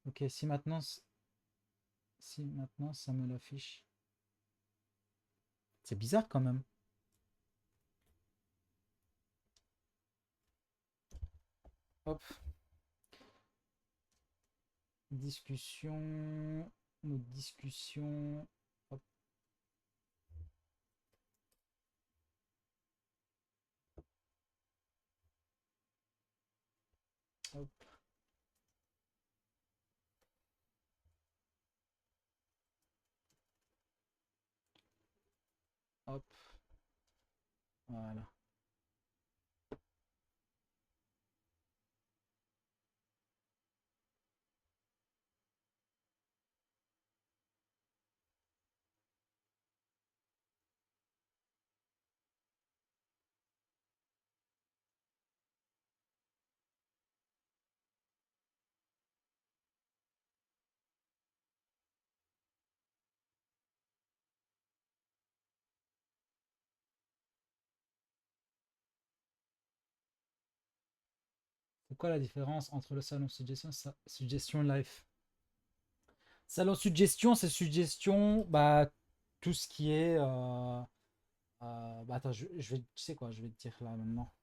Ok, si maintenant ça me l'affiche. C'est bizarre quand même. Hop, discussion, mode discussion. Hop, hop, hop. Voilà. C'est quoi la différence entre le salon suggestion et suggestion live? Salon suggestion, c'est suggestion, bah, tout ce qui est. Bah, attends, je vais, tu sais quoi, je vais te dire là maintenant.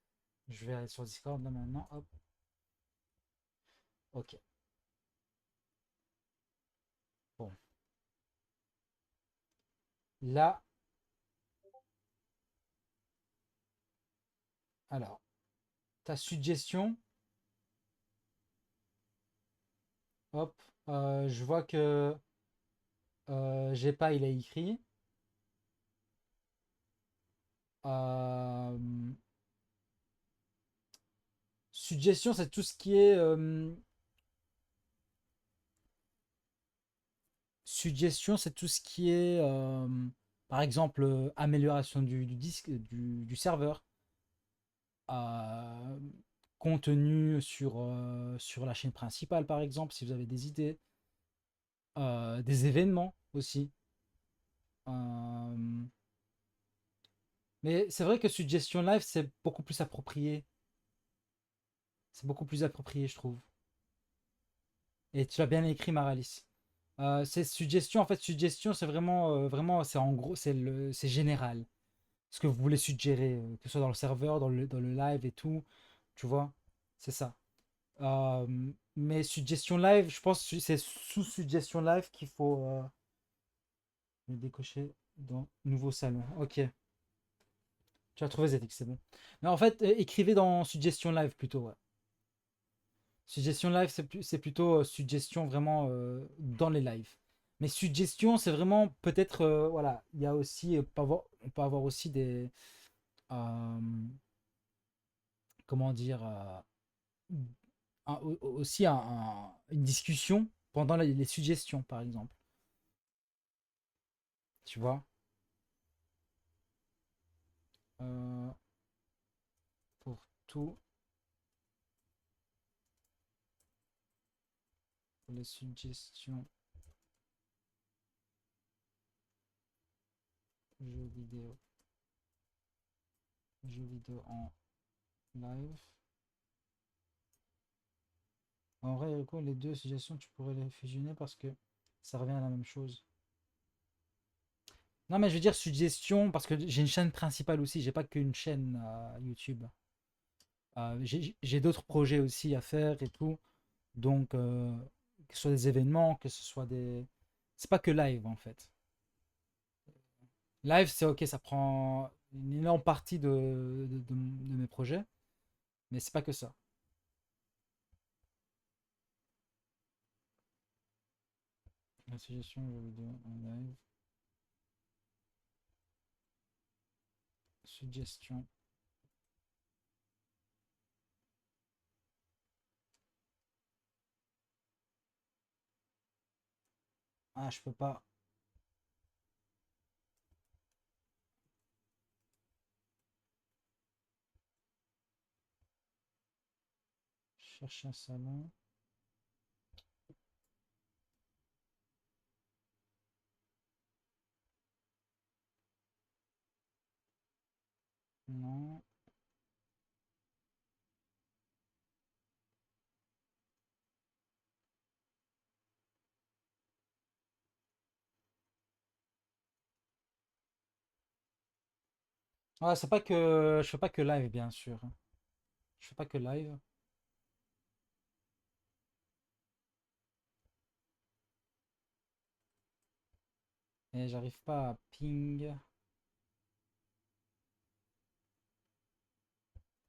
Je vais aller sur Discord là maintenant. Hop, ok. Bon, là, alors, ta suggestion, hop, je vois que j'ai pas, il a écrit. Euh, Suggestion, c'est tout ce qui est. Suggestion, c'est tout ce qui est, par exemple, amélioration du disque, du serveur, euh, contenu sur la chaîne principale, par exemple, si vous avez des idées, des événements aussi. Euh, mais c'est vrai que Suggestion Live, c'est beaucoup plus approprié. C'est beaucoup plus approprié, je trouve. Et tu l'as bien écrit, Maralis. C'est suggestion, en fait, suggestion, c'est vraiment, c'est en gros, c'est général. Ce que vous voulez suggérer, que ce soit dans le serveur, dans le live et tout, tu vois, c'est ça. Euh, mais suggestion live, je pense que c'est sous suggestion live qu'il faut le décocher dans nouveau salon. Ok, tu as trouvé Zetix, c'est bon. Mais en fait, écrivez dans suggestion live plutôt, ouais. Suggestion live, c'est plutôt suggestion vraiment dans les lives. Mais suggestion, c'est vraiment peut-être, voilà, il y a aussi, on peut avoir aussi des, euh, comment dire, aussi une discussion pendant les suggestions, par exemple. Tu vois. Euh, pour tous les suggestions jeux vidéo, jeux vidéo en live. En vrai, Rico, les deux suggestions, tu pourrais les fusionner parce que ça revient à la même chose. Non, mais je veux dire suggestion parce que j'ai une chaîne principale aussi. J'ai pas qu'une chaîne YouTube. J'ai d'autres projets aussi à faire et tout. Donc, que ce soit des événements, que ce soit des. C'est pas que live en fait. Live, c'est ok, ça prend une énorme partie de mes projets, mais c'est pas que ça. La suggestion jeux vidéo en live. Suggestion. Ah, je peux pas chercher un salon. Non. Ah, c'est pas que je fais pas que live, bien sûr. Je fais pas que live. Et j'arrive pas à ping.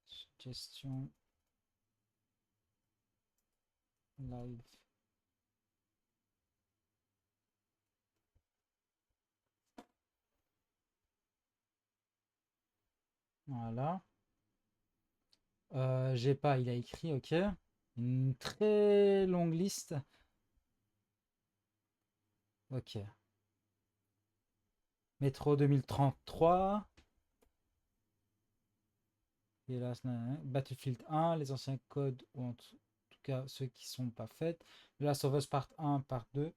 Suggestion live. Voilà. J'ai pas, il a écrit, ok. Une très longue liste. Ok. Métro 2033. Et là, Battlefield 1, les anciens codes, ou en tout cas ceux qui sont pas faits. The Last of Us Part 1, Part 2.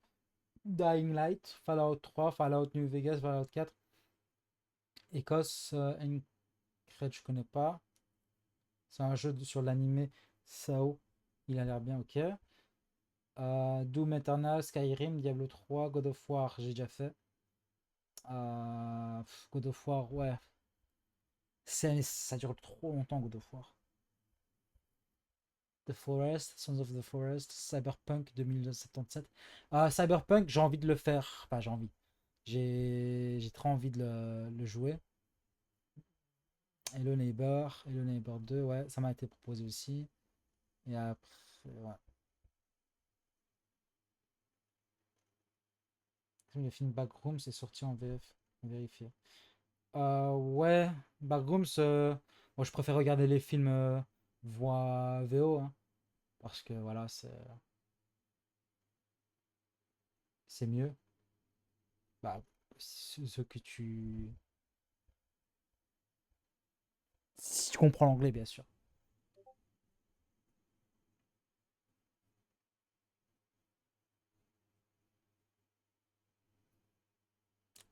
Dying Light, Fallout 3, Fallout New Vegas, Fallout 4. Écosse, Encred, je connais pas. C'est un jeu sur l'animé Sao. Il a l'air bien, ok. Doom Eternal, Skyrim, Diablo 3, God of War, j'ai déjà fait. God of War, ouais. Ça dure trop longtemps, God of War. The Forest, Sons of the Forest, Cyberpunk 2077. Cyberpunk, j'ai envie de le faire. Enfin, j'ai envie. J'ai très envie de le jouer. Hello Neighbor 2, ouais, ça m'a été proposé aussi. Et après, ouais. Le film Backrooms est sorti en VF. Vérifier. Ouais, Backrooms, moi je préfère regarder les films voix VO, hein, parce que voilà, c'est mieux. Bah, ce que tu. Si tu comprends l'anglais, bien sûr.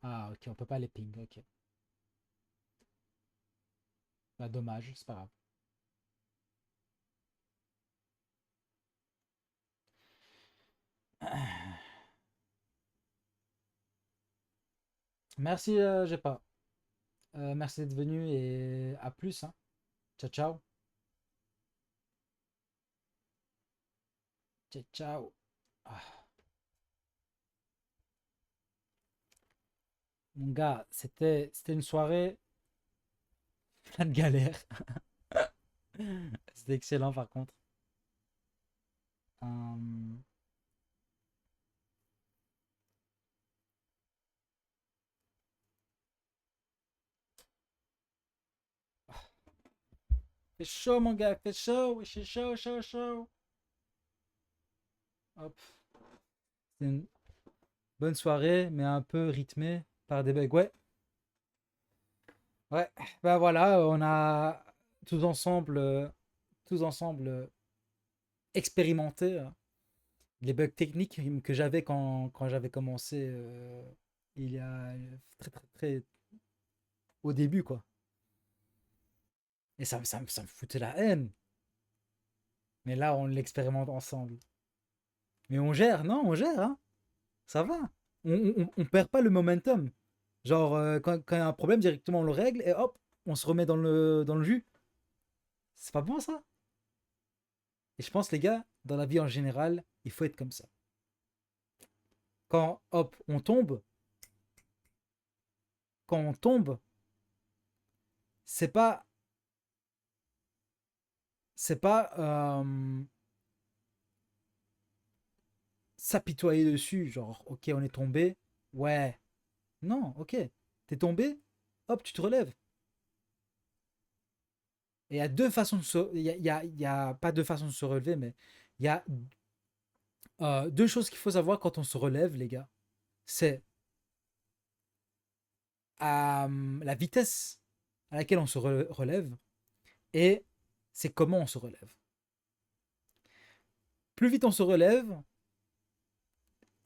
Ah, ok, on peut pas les ping, ok. Bah, dommage, c'est pas grave. Merci, j'ai pas. Merci d'être venu et à plus, hein. Ciao, ciao. Ciao, ciao. Ah, mon gars, c'était une soirée plein de galères. C'était excellent par contre. Euh, Fait chaud, mon gars, fait chaud, c'est chaud, chaud, chaud. Hop. C'était une bonne soirée, mais un peu rythmée par des bugs. Ouais, ouais. Bah voilà, on a tous ensemble, tous ensemble expérimenté les bugs techniques que j'avais quand j'avais commencé il y a très, très, très au début, quoi. Et ça me foutait la haine. Mais là, on l'expérimente ensemble. Mais on gère, non, on gère, hein. Ça va. On perd pas le momentum. Genre, quand il y a un problème, directement on le règle et hop, on se remet dans le jus. C'est pas bon ça? Et je pense, les gars, dans la vie en général, il faut être comme ça. Quand, hop, on tombe, quand on tombe, c'est pas, c'est pas s'apitoyer dessus. Genre, ok, on est tombé. Ouais. Non, ok. T'es tombé, hop, tu te relèves. Et il y a deux façons de se. Il y a pas deux façons de se relever, mais il y a deux choses qu'il faut savoir quand on se relève, les gars. C'est la vitesse à laquelle on se relève et c'est comment on se relève. Plus vite on se relève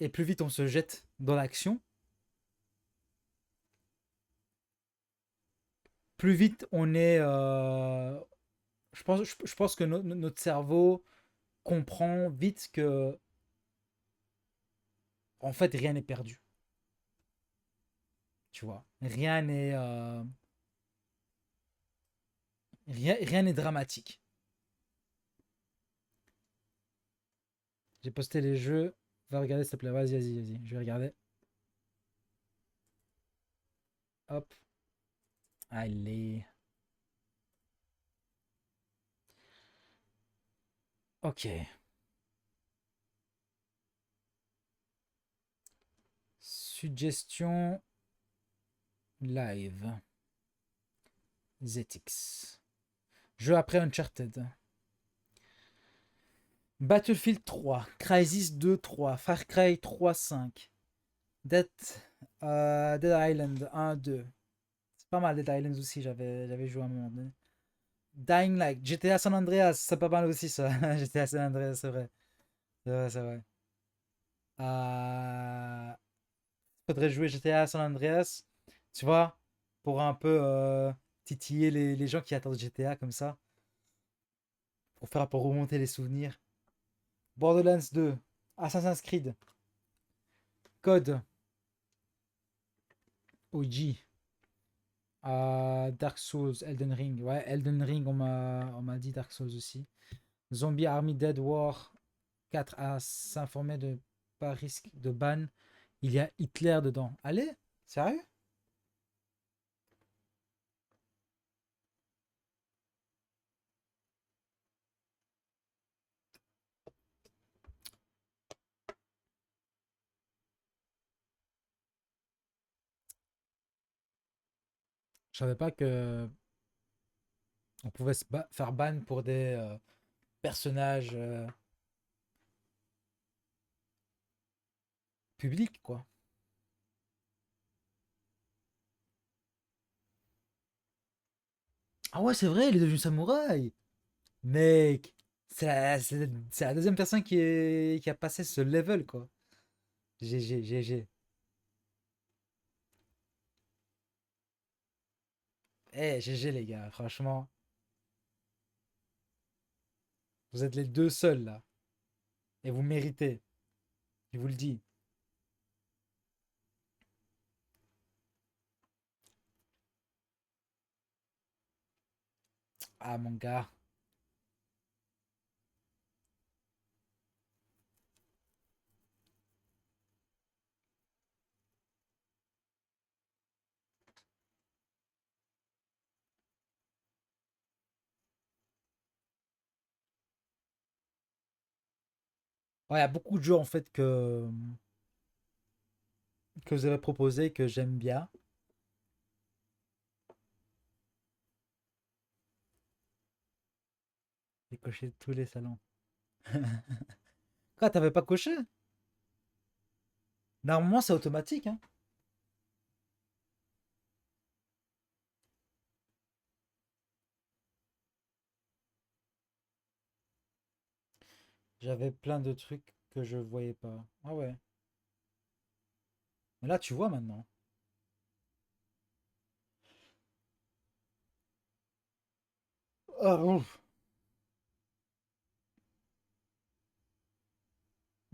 et plus vite on se jette dans l'action, plus vite on est. Je pense que notre cerveau comprend vite que en fait rien n'est perdu. Tu vois, rien n'est. Rien n'est dramatique. J'ai posté les jeux. Va regarder s'il te plaît. Vas-y. Je vais regarder. Hop. Allez. Ok. Suggestion live. ZX. Jeu après Uncharted. Battlefield 3. Crysis 2 3. Far Cry 3 5. Dead, Dead Island 1 2. C'est pas mal Dead Island aussi, j'avais joué à un moment donné. Dying Light. GTA San Andreas, c'est pas mal aussi ça. GTA San Andreas, c'est vrai. C'est vrai. Euh, Faudrait jouer GTA San Andreas, tu vois, pour un peu titiller les gens qui attendent GTA comme ça, pour remonter les souvenirs. Borderlands 2, Assassin's Creed, Code, OG, Dark Souls, Elden Ring. Ouais, Elden Ring, on m'a dit Dark Souls aussi. Zombie Army Dead War 4 à s'informer de pas risque de ban. Il y a Hitler dedans. Allez, sérieux? Je savais pas que on pouvait faire ban pour des personnages publics, quoi. Ah ouais, c'est vrai, il est devenu samouraï. Mec, c'est la deuxième personne qui a passé ce level, quoi. GG. Eh, GG, les gars, franchement. Vous êtes les deux seuls, là. Et vous méritez. Je vous le dis. Ah, mon gars. Ouais, il y a beaucoup de jeux, en fait, que vous avez proposé que j'aime bien. J'ai coché tous les salons. Quoi, t'avais pas coché? Normalement, c'est automatique, hein. J'avais plein de trucs que je voyais pas. Ah ouais. Mais là, tu vois maintenant. Ah, ouf.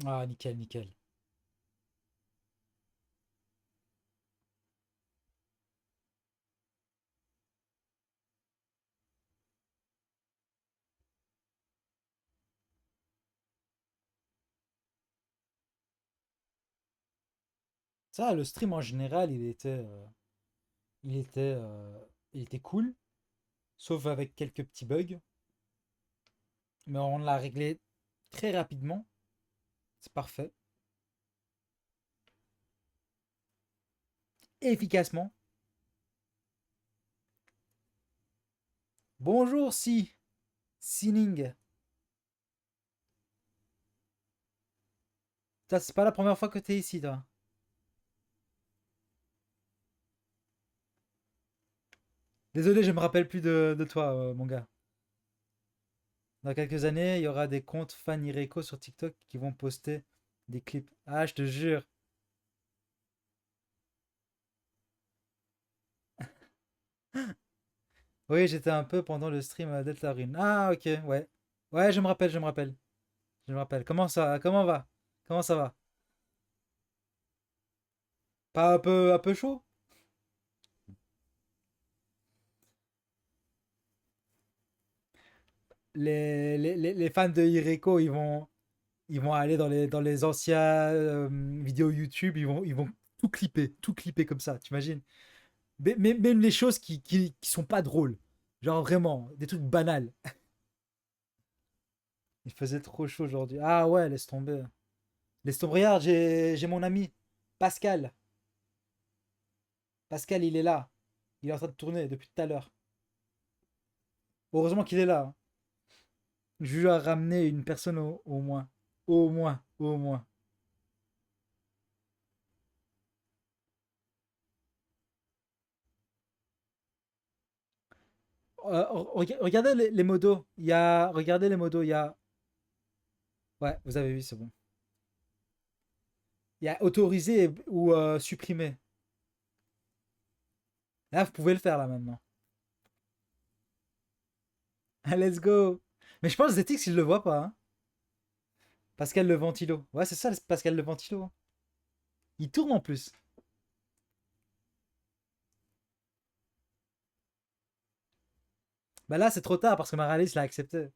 Ah, nickel. Ça, le stream en général, il était, euh, il était cool, sauf avec quelques petits bugs. Mais on l'a réglé très rapidement. C'est parfait. Efficacement. Bonjour, Sining. Ça, c'est pas la première fois que t'es ici, toi. Désolé, je me rappelle plus de toi, mon gars. Dans quelques années, il y aura des comptes fans Ireko sur TikTok qui vont poster des clips. Ah, je te jure. Oui, j'étais un peu pendant le stream à Deltarune. Ah, ok, ouais. Ouais, je me rappelle. Comment va? Comment ça va? Pas un peu chaud? les fans de Hireko, ils vont aller dans les anciens vidéos YouTube, ils vont tout clipper comme ça, t'imagines? Même les choses qui sont pas drôles. Genre vraiment, des trucs banals. Il faisait trop chaud aujourd'hui. Ah ouais, laisse tomber. Laisse tomber, regarde, j'ai mon ami, Pascal. Pascal, il est là. Il est en train de tourner depuis tout à l'heure. Heureusement qu'il est là, hein. Je lui ai ramené une personne au moins. Au moins, au moins. Regardez les modos. Il y a. Regardez les modos. Il y a. Ouais, vous avez vu, c'est bon. Il y a autorisé ou supprimé. Là, vous pouvez le faire là maintenant. Let's go. Mais je pense que ZX, il le voit pas, hein. Pascal le ventilo. Ouais, c'est ça, Pascal le ventilo, hein. Il tourne en plus. Bah là, c'est trop tard parce que Maralis l'a accepté.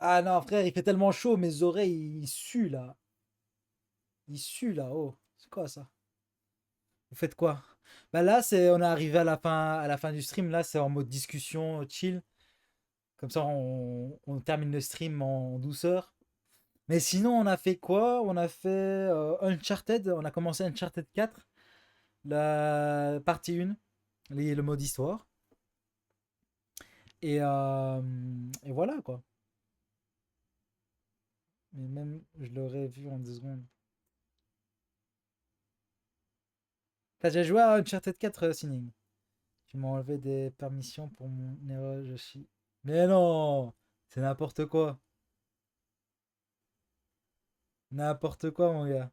Ah non, frère, il fait tellement chaud, mes oreilles, ils suent là. Ils suent là, oh. C'est quoi ça? Vous faites quoi? Bah là, on est arrivé à la fin du stream. Là, c'est en mode discussion, chill. Comme ça, on termine le stream en douceur. Mais sinon, on a fait quoi? On a fait Uncharted. On a commencé Uncharted 4, la partie 1, le mode histoire. Et voilà quoi. Mais même, je l'aurais vu en 2 secondes. T'as déjà joué à Uncharted 4, Signing? Tu m'as enlevé des permissions pour mon erreur, je suis. Mais non! C'est n'importe quoi. N'importe quoi, mon gars.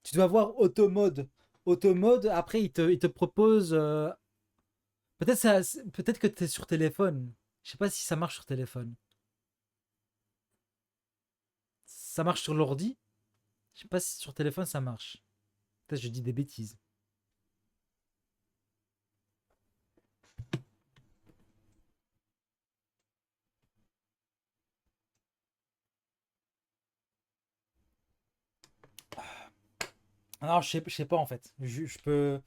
Tu dois voir automode. Automode, après, il te propose. Peut-être que tu es sur téléphone. Je sais pas si ça marche sur téléphone. Ça marche sur l'ordi. Je sais pas si sur téléphone ça marche. Peut-être que je dis des bêtises. Alors, je sais pas en fait. Je peux.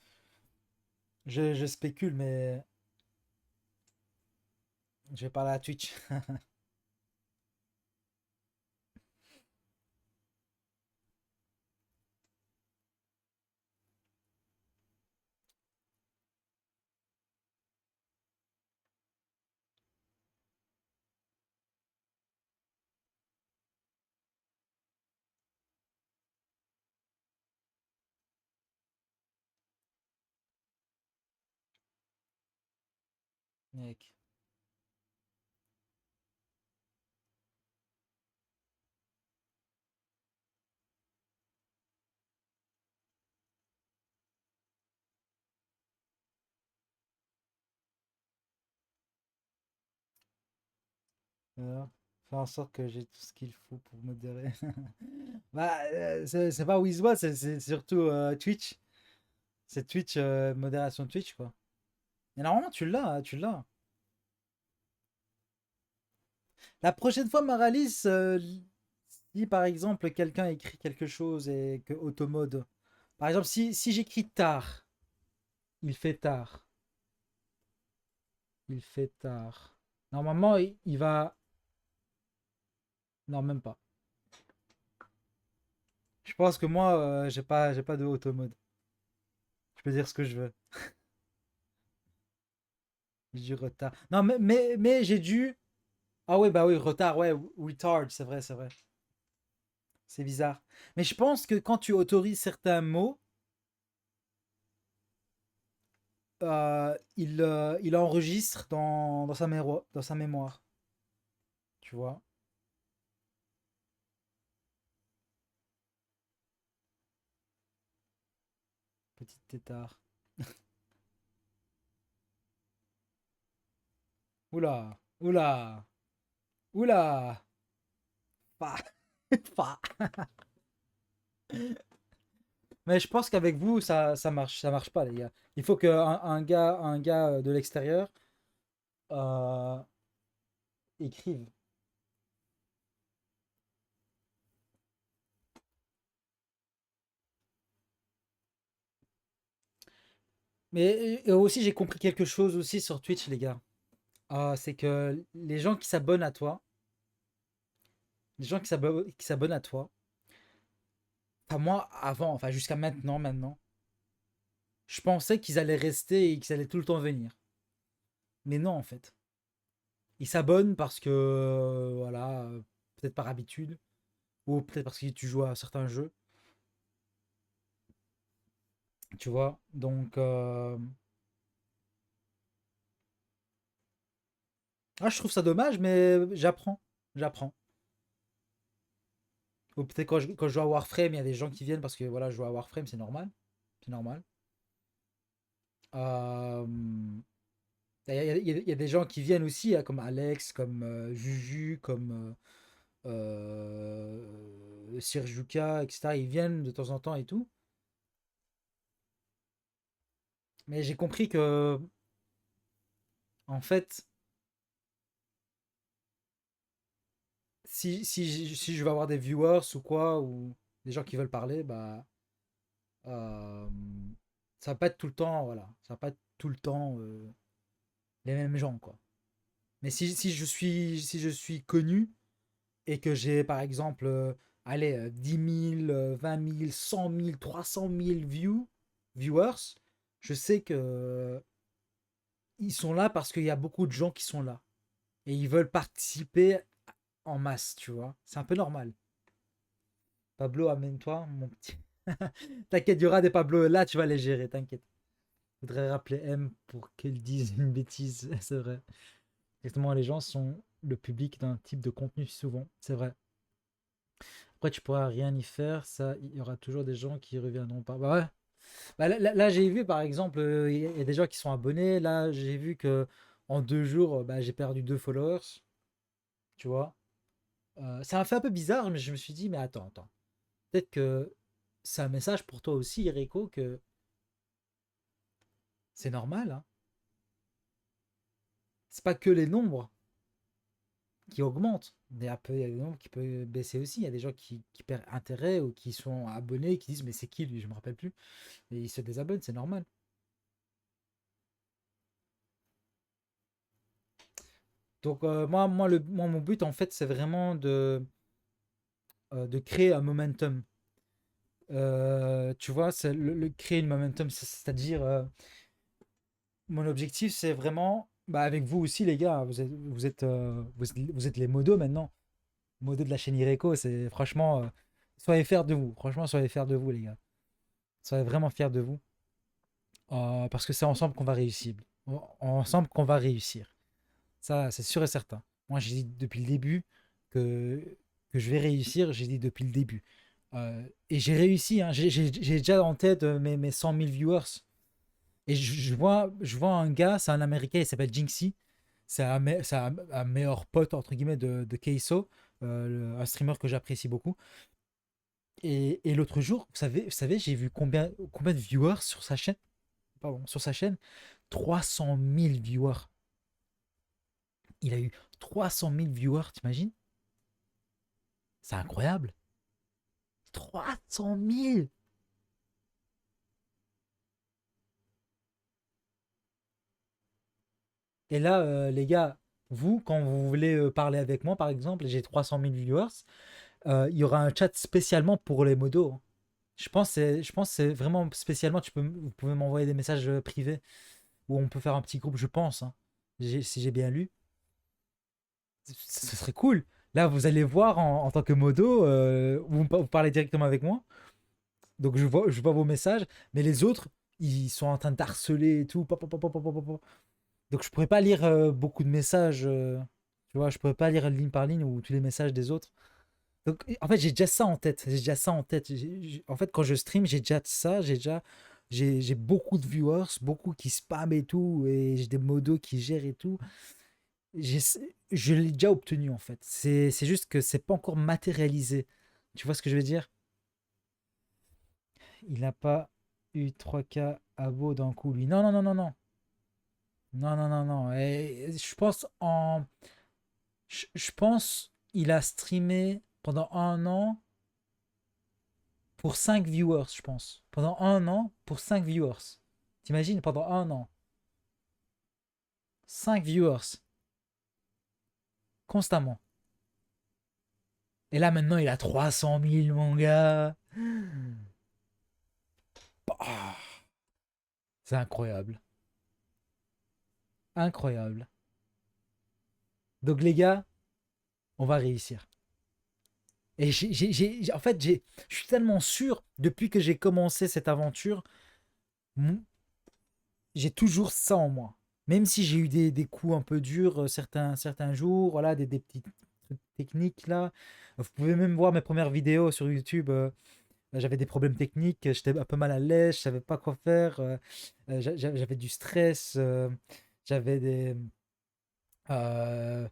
Je spécule, mais je vais parler à Twitch. Mec. Alors, faire en sorte que j'ai tout ce qu'il faut pour modérer. Bah, c'est pas Wizbot, c'est surtout Twitch. C'est Twitch, modération Twitch, quoi. Et normalement, tu l'as, hein, tu l'as. La prochaine fois, Maralis, si par exemple quelqu'un écrit quelque chose et que automode. Par exemple, si j'écris tard, il fait tard. Il fait tard. Normalement, il va. Non, même pas. Je pense que moi, j'ai pas de automode. Je peux dire ce que je veux. J'ai du retard. Non, mais j'ai dû. Ah oui, bah oui, retard, ouais, retard, c'est vrai, c'est vrai. C'est bizarre. Mais je pense que quand tu autorises certains mots, il enregistre dans sa mémoire. Tu vois? Petite tétard. Oula, oula, oula. Pas, pas. Mais je pense qu'avec vous, ça marche pas, les gars. Il faut un gars de l'extérieur euh, écrive. Mais aussi, j'ai compris quelque chose aussi sur Twitch, les gars. C'est que les gens qui s'abonnent à toi, les gens qui s'abonnent à toi, enfin moi, avant, enfin jusqu'à maintenant, je pensais qu'ils allaient rester et qu'ils allaient tout le temps venir. Mais non, en fait. Ils s'abonnent parce que, voilà, peut-être par habitude, ou peut-être parce que tu joues à certains jeux, tu vois. Donc, je trouve ça dommage, mais j'apprends. J'apprends. Ou peut-être quand je joue à Warframe, il y a des gens qui viennent parce que, voilà, je joue à Warframe, c'est normal. C'est normal. Euh, il y a des gens qui viennent aussi, hein, comme Alex, comme Juju, comme Sirjuka, etc. Ils viennent de temps en temps et tout. Mais j'ai compris que, en fait, si je veux avoir des viewers ou quoi, ou des gens qui veulent parler, bah, euh, ça va pas être tout le temps, voilà. Ça va pas être tout le temps les mêmes gens, quoi. Mais si je suis connu et que j'ai, par exemple, allez, 10 000, 20 000, 100 000, 300 000 viewers, je sais que ils sont là parce qu'il y a beaucoup de gens qui sont là. Et ils veulent participer en masse, tu vois. C'est un peu normal. Pablo, amène-toi, mon petit. T'inquiète, il y aura des Pablo là, tu vas les gérer, t'inquiète. Faudrait rappeler M pour qu'elle dise une bêtise, c'est vrai. Exactement, les gens sont le public d'un type de contenu souvent, c'est vrai. Après, tu pourras rien y faire, ça, il y aura toujours des gens qui reviendront pas. Bah ouais. Bah là, j'ai vu par exemple, il y a des gens qui sont abonnés. Là, j'ai vu que en 2 jours, bah, j'ai perdu 2 followers, tu vois. Ça m'a fait un peu bizarre, mais je me suis dit, mais attends. Peut-être que c'est un message pour toi aussi, Rico, que c'est normal, hein. C'est pas que les nombres qui augmentent. Il y a des nombres qui peuvent baisser aussi. Il y a des gens qui perdent intérêt ou qui sont abonnés, qui disent, mais c'est qui lui? Je me rappelle plus. Et ils se désabonnent, c'est normal. Donc, moi, mon but, en fait, c'est vraiment de créer un momentum. Tu vois, c'est créer une momentum, c'est-à-dire, mon objectif, c'est vraiment, bah, avec vous aussi, les gars, vous êtes les modos maintenant. Modos de la chaîne Ireco, c'est franchement, soyez fiers de vous. Franchement, soyez fiers de vous, les gars. Soyez vraiment fiers de vous. Parce que c'est ensemble qu'on va réussir. Ensemble qu'on va réussir. Ça, c'est sûr et certain. Moi, j'ai dit depuis le début que, que je vais réussir. J'ai dit depuis le début. Et j'ai réussi, hein. J'ai déjà en tête mes 100 000 viewers. Et je vois un gars, c'est un Américain, il s'appelle Jinxie. C'est un meilleur pote, entre guillemets, de Keiso, un streamer que j'apprécie beaucoup. Et l'autre jour, vous savez j'ai vu combien de viewers sur sa chaîne? Pardon, sur sa chaîne? 300 000 viewers. Il a eu 300 000 viewers, t'imagines? C'est incroyable. 300 000. Et là, les gars, vous, quand vous voulez parler avec moi, par exemple, j'ai 300 000 viewers, il y aura un chat spécialement pour les modos, hein. Je pense que c'est vraiment spécialement, vous pouvez m'envoyer des messages privés où on peut faire un petit groupe, je pense, hein. Si j'ai bien lu. Ce serait cool. Là, vous allez voir en tant que modo, vous parlez directement avec moi. Donc je vois vos messages, mais les autres, ils sont en train d'harceler et tout. Donc je pourrais pas lire beaucoup de messages. Tu vois, je pourrais pas lire ligne par ligne ou tous les messages des autres. Donc en fait, j'ai déjà ça en tête. J'ai déjà ça en tête. En fait, quand je stream, j'ai déjà ça. J'ai beaucoup de viewers, beaucoup qui spam et tout, et j'ai des modos qui gèrent et tout. J'ai- je l'ai déjà obtenu en fait. C'est juste que c'est pas encore matérialisé. Tu vois ce que je veux dire? Il n'a pas eu 3K abos d'un coup, lui. Non, non, non, non, non. Non, non, non, non. Et je pense en. Je pense il a streamé pendant un an pour 5 viewers, je pense. Pendant un an pour 5 viewers. T'imagines, pendant un an. 5 viewers. Constamment. Et là, maintenant, il a 300 000, mon gars. Ah, c'est incroyable. Incroyable. Donc, les gars, on va réussir. Et en fait, je suis tellement sûr, depuis que j'ai commencé cette aventure, j'ai toujours ça en moi. Même si j'ai eu des coups un peu durs certains jours, voilà, des petits trucs techniques là. Vous pouvez même voir mes premières vidéos sur YouTube. J'avais des problèmes techniques, j'étais un peu mal à l'aise, je savais pas quoi faire, j'avais du stress, j'avais euh,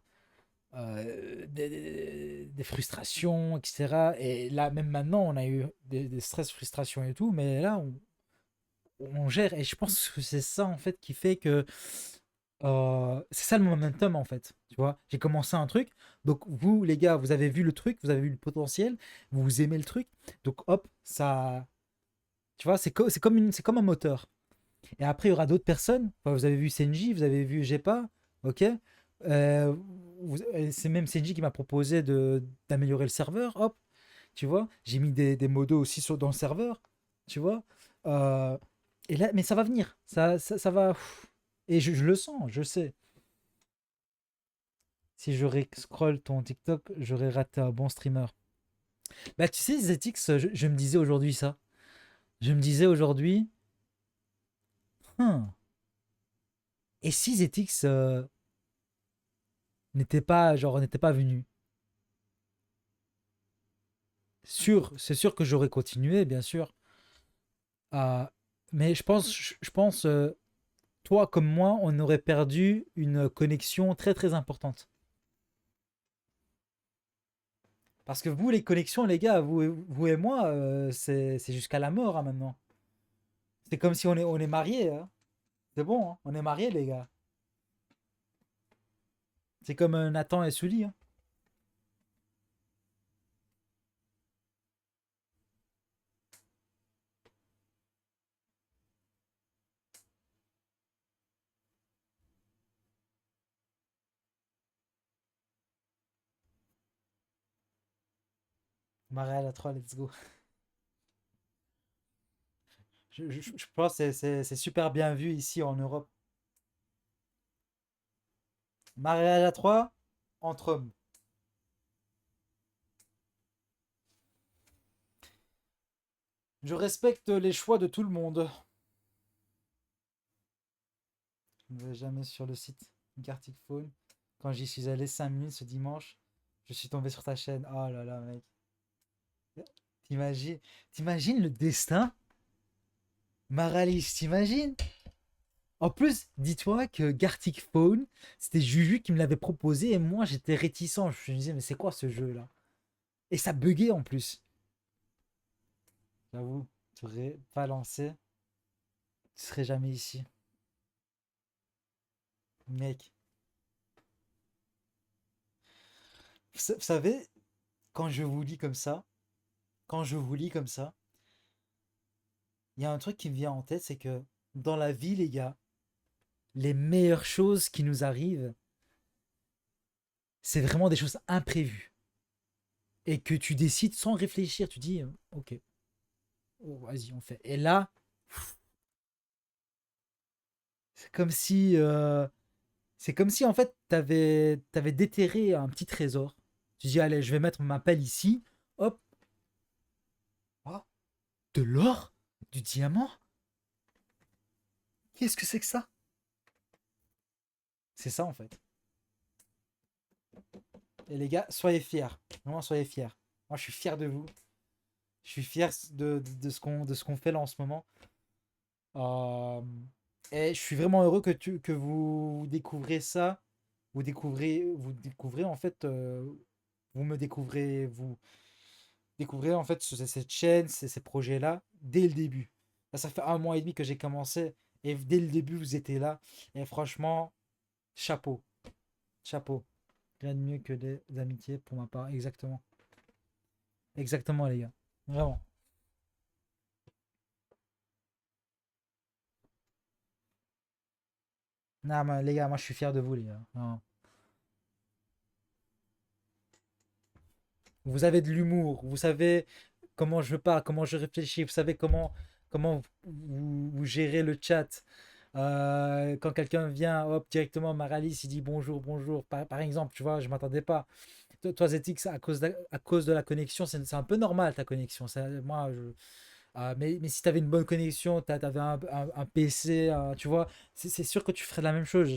des frustrations, etc. Et là, même maintenant, on a eu des stress, frustrations et tout, mais là, on gère. Et je pense que c'est ça, en fait, qui fait que c'est ça le momentum, en fait. Tu vois, j'ai commencé un truc. Donc, vous, les gars, vous avez vu le truc, vous avez vu le potentiel, vous aimez le truc. Donc, hop, ça. Tu vois, c'est comme un moteur. Et après, il y aura d'autres personnes. Enfin, vous avez vu Senji, vous avez vu Jepa, ok. Euh, c'est même Senji qui m'a proposé d'améliorer le serveur, hop, tu vois. J'ai mis des modos aussi dans le serveur, tu vois. Euh, et là, mais ça va venir, ça va. Et je le sens, je sais. Si j'aurais scroll ton TikTok, j'aurais raté un bon streamer. Bah, tu sais, ZX, je me disais aujourd'hui ça. Je me disais aujourd'hui, Hum, et si ZX n'était pas venu, c'est sûr que j'aurais continué, bien sûr. Euh, mais je pense, toi comme moi, on aurait perdu une connexion très très importante. Parce que vous, les connexions, les gars, vous et moi, c'est jusqu'à la mort hein, maintenant. C'est comme si on est mariés. Hein. C'est bon, hein, on est mariés, les gars. C'est comme Nathan et Sully. Hein. Mariés à 3, let's go. Je pense que c'est super bien vu ici en Europe. Mariage à 3 entre hommes. Je respecte les choix de tout le monde. Je ne vais jamais sur le site Gartic Phone. Quand j'y suis allé 5 minutes ce dimanche, je suis tombé sur ta chaîne. Oh là là, mec. T'imagines, t'imagines le destin? Maralis, t'imagines? En plus, dis-toi que Gartic Phone, c'était Juju qui me l'avait proposé et moi j'étais réticent. Je me disais, mais c'est quoi ce jeu-là? Et ça buguait en plus. J'avoue, tu aurais pas lancé, tu serais jamais ici. Mec, vous savez, quand je vous lis comme ça, quand je vous lis comme ça, il y a un truc qui me vient en tête, c'est que dans la vie, les gars, les meilleures choses qui nous arrivent, c'est vraiment des choses imprévues. Et que tu décides sans réfléchir, tu dis, ok, oh, vas-y, on fait. Et là, c'est comme si, c'est comme si en fait, t'avais déterré un petit trésor. Tu dis, allez, je vais mettre ma pelle ici, hop, ah, de l'or, du diamant, qu'est-ce que c'est que ça? C'est ça en fait. Et les gars, soyez fiers. Vraiment, soyez fiers. Moi, je suis fier de vous. Je suis fier de ce qu'on fait là en ce moment. Euh, et je suis vraiment heureux que vous découvrez ça. Vous découvrez en fait, vous me découvrez, vous découvrir en fait cette chaîne, ces projets-là, dès le début. Là, ça fait 1 mois et demi que j'ai commencé, et dès le début, vous étiez là. Et franchement, chapeau, chapeau. Rien de mieux que des amitiés pour ma part, exactement. Exactement, les gars. Vraiment. Non, mais les gars, moi je suis fier de vous, les gars. Vraiment. Vous avez de l'humour, vous savez comment je parle, comment je réfléchis, vous savez comment vous gérez le chat. Quand quelqu'un vient, hop, directement, Maralis, il dit bonjour, bonjour. Par exemple, tu vois, je m'attendais pas. Toi, ZX, à cause de la connexion, c'est un peu normal ta connexion. Moi, mais si tu avais une bonne connexion, tu avais un PC, tu vois, c'est sûr que tu ferais la même chose.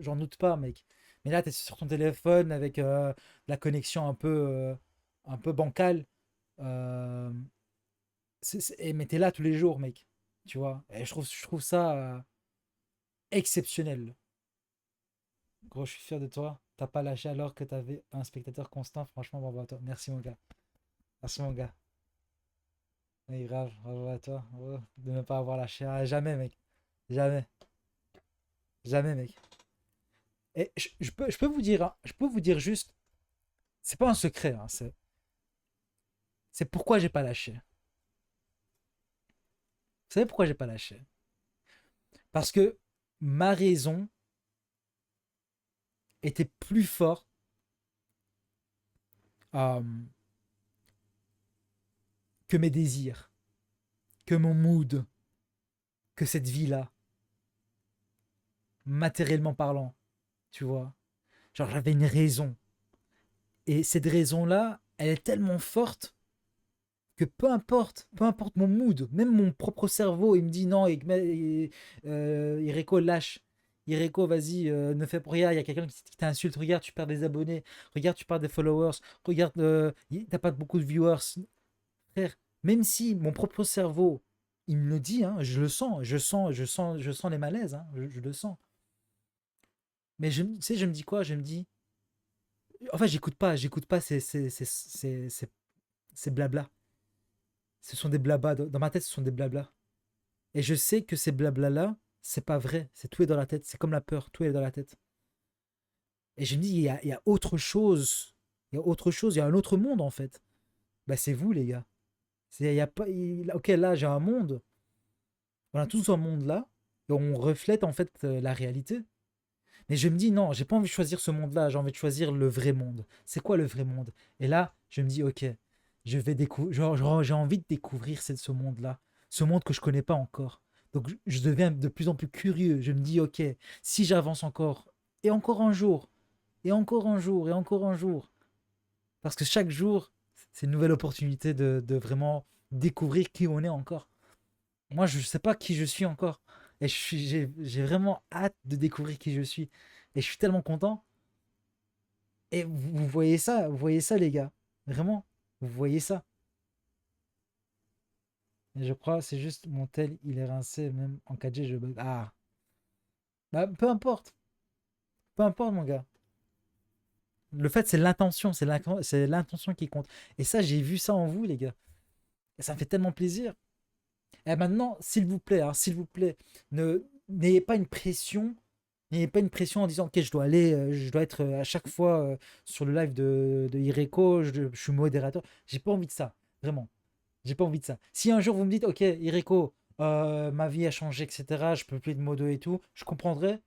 J'en doute pas, mec. Mais là, tu es sur ton téléphone avec la connexion un peu bancale. euh, mais tu es là tous les jours, mec. Tu vois. Et je trouve ça exceptionnel. Gros, je suis fier de toi. T'as pas lâché alors que tu avais un spectateur constant. Franchement, bravo à toi. Merci, mon gars. Merci, mon gars. Oui, grave, bravo à toi. Bravo de ne pas avoir lâché. Ah, jamais, mec. Jamais. Jamais, mec. Et je peux vous dire, hein, je peux vous dire juste, c'est pas un secret, hein, c'est pourquoi j'ai pas lâché. Vous savez pourquoi j'ai pas lâché? Parce que ma raison était plus forte euh, que mes désirs, que mon mood, que cette vie-là, matériellement parlant, tu vois. Genre, j'avais une raison. Et cette raison-là, elle est tellement forte que peu importe mon mood, même mon propre cerveau, il me dit non, Ireko, lâche. Ireko, vas-y, ne fais pour rien. Il y a quelqu'un qui t'insulte. Regarde, tu perds des abonnés. Regarde, tu perds des followers. Regarde, t'as pas beaucoup de viewers. Frère, même si mon propre cerveau, il me le dit, hein, je le sens, je sens les malaises, hein, je le sens. Mais tu sais, je me dis quoi? Je me dis, en fait, j'écoute pas ces blabla. Ce sont des blabla. Dans ma tête, ce sont des blabla. Et je sais que ces blabla-là, c'est pas vrai. C'est tout est dans la tête. C'est comme la peur, tout est dans la tête. Et je me dis, il y a autre chose. Il y a autre chose, il y a un autre monde en fait. Bah, c'est vous, les gars. Il y a pas, ok, là, j'ai un monde. On a tous un monde là. Et on reflète en fait la réalité. Mais je me dis, non, j'ai pas envie de choisir ce monde-là. J'ai envie de choisir le vrai monde. C'est quoi le vrai monde? Et là, je me dis, ok, je vais découvrir. J'ai envie de découvrir ce monde-là. Ce monde que je connais pas encore. Donc, je deviens de plus en plus curieux. Je me dis, ok, si j'avance encore, et encore un jour, et encore un jour, et encore un jour. Parce que chaque jour, c'est une nouvelle opportunité de vraiment découvrir qui on est encore. Moi, je sais pas qui je suis encore. Et j'ai vraiment hâte de découvrir qui je suis. Et je suis tellement content. Et vous voyez ça, les gars. Vraiment, vous voyez ça. Et je crois, c'est juste mon tel, il est rincé, même en 4G, je bug. Ah, bah, peu importe, mon gars. Le fait, c'est l'intention, c'est l'intention qui compte. Et ça, j'ai vu ça en vous, les gars. Et ça me fait tellement plaisir. Et maintenant, s'il vous plaît, hein, s'il vous plaît, n'ayez pas une pression. N'ayez pas une pression en disant, ok, je dois être à chaque fois sur le live de Ireko, je suis modérateur. J'ai pas envie de ça, vraiment. J'ai pas envie de ça. Si un jour vous me dites, ok, Ireko, ma vie a changé, etc., je peux plus de modo et tout, je comprendrai,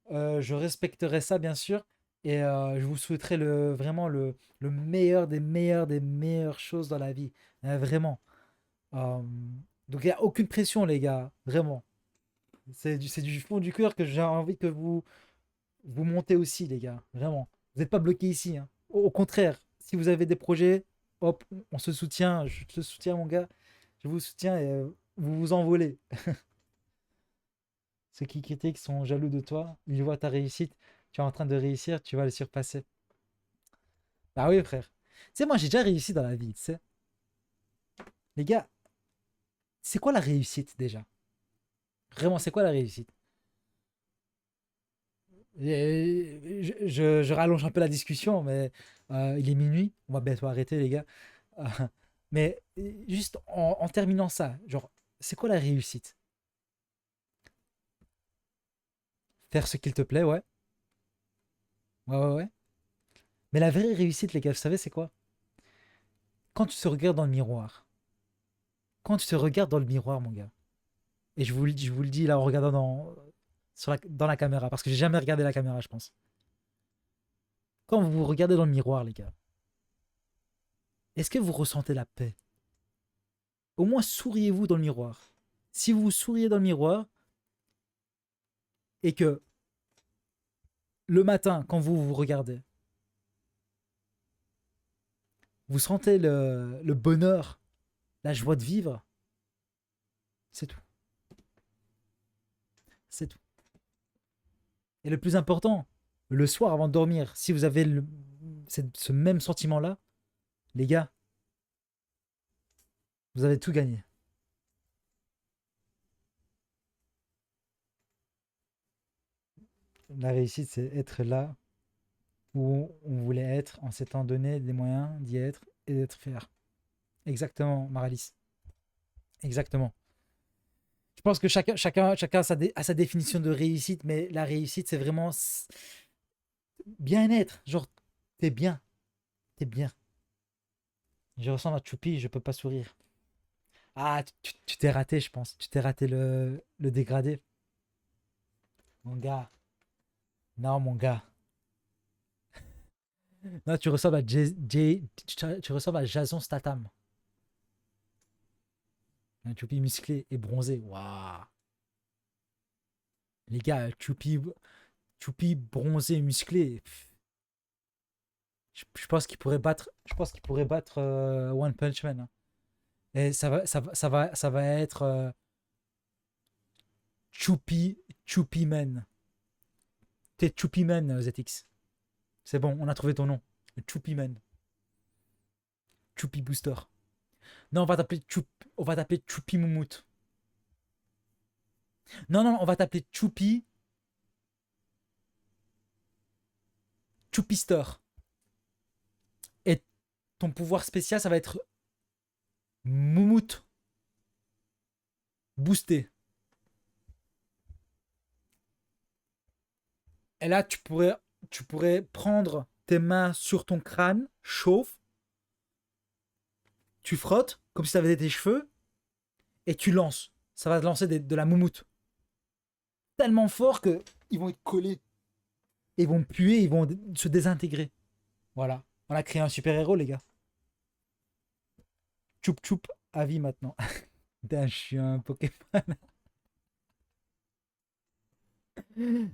je respecterai ça, bien sûr, et je vous souhaiterais vraiment le meilleur des meilleures choses dans la vie. Vraiment. Euh, donc, il n'y a aucune pression, les gars, vraiment. C'est du fond du cœur que j'ai envie que vous montez aussi, les gars, vraiment. Vous n'êtes pas bloqués ici, hein. Au contraire, si vous avez des projets, hop, on se soutient, je te soutiens, mon gars, je vous soutiens et vous vous envolez. Ceux qui critiquent sont jaloux de toi, ils voient ta réussite, tu es en train de réussir, tu vas le surpasser. Ah oui, frère. Tu sais, moi, j'ai déjà réussi dans la vie, tu sais. Les gars, c'est quoi la réussite déjà? Vraiment, c'est quoi la réussite? Je rallonge un peu la discussion, mais il est minuit, on va bientôt arrêter, les gars. Mais juste en terminant ça, genre, c'est quoi la réussite? Faire ce qu'il te plaît, ouais. Ouais, ouais, ouais. Mais la vraie réussite, les gars, vous savez, c'est quoi? Quand tu te regardes dans le miroir. Quand tu te regardes dans le miroir, mon gars. Et je vous le dis là en regardant dans la caméra, parce que j'ai jamais regardé la caméra, je pense. Quand vous vous regardez dans le miroir, les gars, est-ce que vous ressentez la paix? Au moins souriez-vous dans le miroir. Si vous souriez dans le miroir et que le matin, quand vous vous regardez, vous sentez le bonheur, la joie de vivre, c'est tout. C'est tout. Et le plus important, le soir avant de dormir, si vous avez ce même sentiment-là, les gars, vous avez tout gagné. La réussite, c'est être là où on voulait être en s'étant donné les moyens d'y être et d'être fier. Exactement, Maralis. Exactement. Je pense que chacun a sa définition de réussite, mais la réussite, c'est vraiment bien-être. Genre, t'es bien, t'es bien. Je ressemble à Choupi, je peux pas sourire. Ah, tu t'es raté, je pense. Tu t'es raté le dégradé. Mon gars. Non, mon gars. Non, tu ressembles à tu ressembles à Jason Statham. Un Choupi musclé et bronzé. Waouh. Les gars, Choupi bronzé, musclé. Je pense qu'il pourrait battre. Je pense qu'il pourrait battre One Punch Man, hein. Et ça va être Choupi Man. T'es Choupi Man, ZX. C'est bon, on a trouvé ton nom. Choupi Man. Choupi Booster. Non, on va t'appeler Choupi Moumout. Non, non, on va t'appeler Choupister. Et ton pouvoir spécial, ça va être Moumout boosté. Et là, tu pourrais prendre tes mains sur ton crâne, chauffe, tu frottes comme si ça avait tes cheveux et tu lances. Ça va te lancer de la moumoute. Tellement fort que ils vont être collés. Ils vont puer, ils vont se désintégrer. Voilà. On a créé un super-héros, les gars. Choup choup à vie maintenant. Putain, je suis un Pokémon.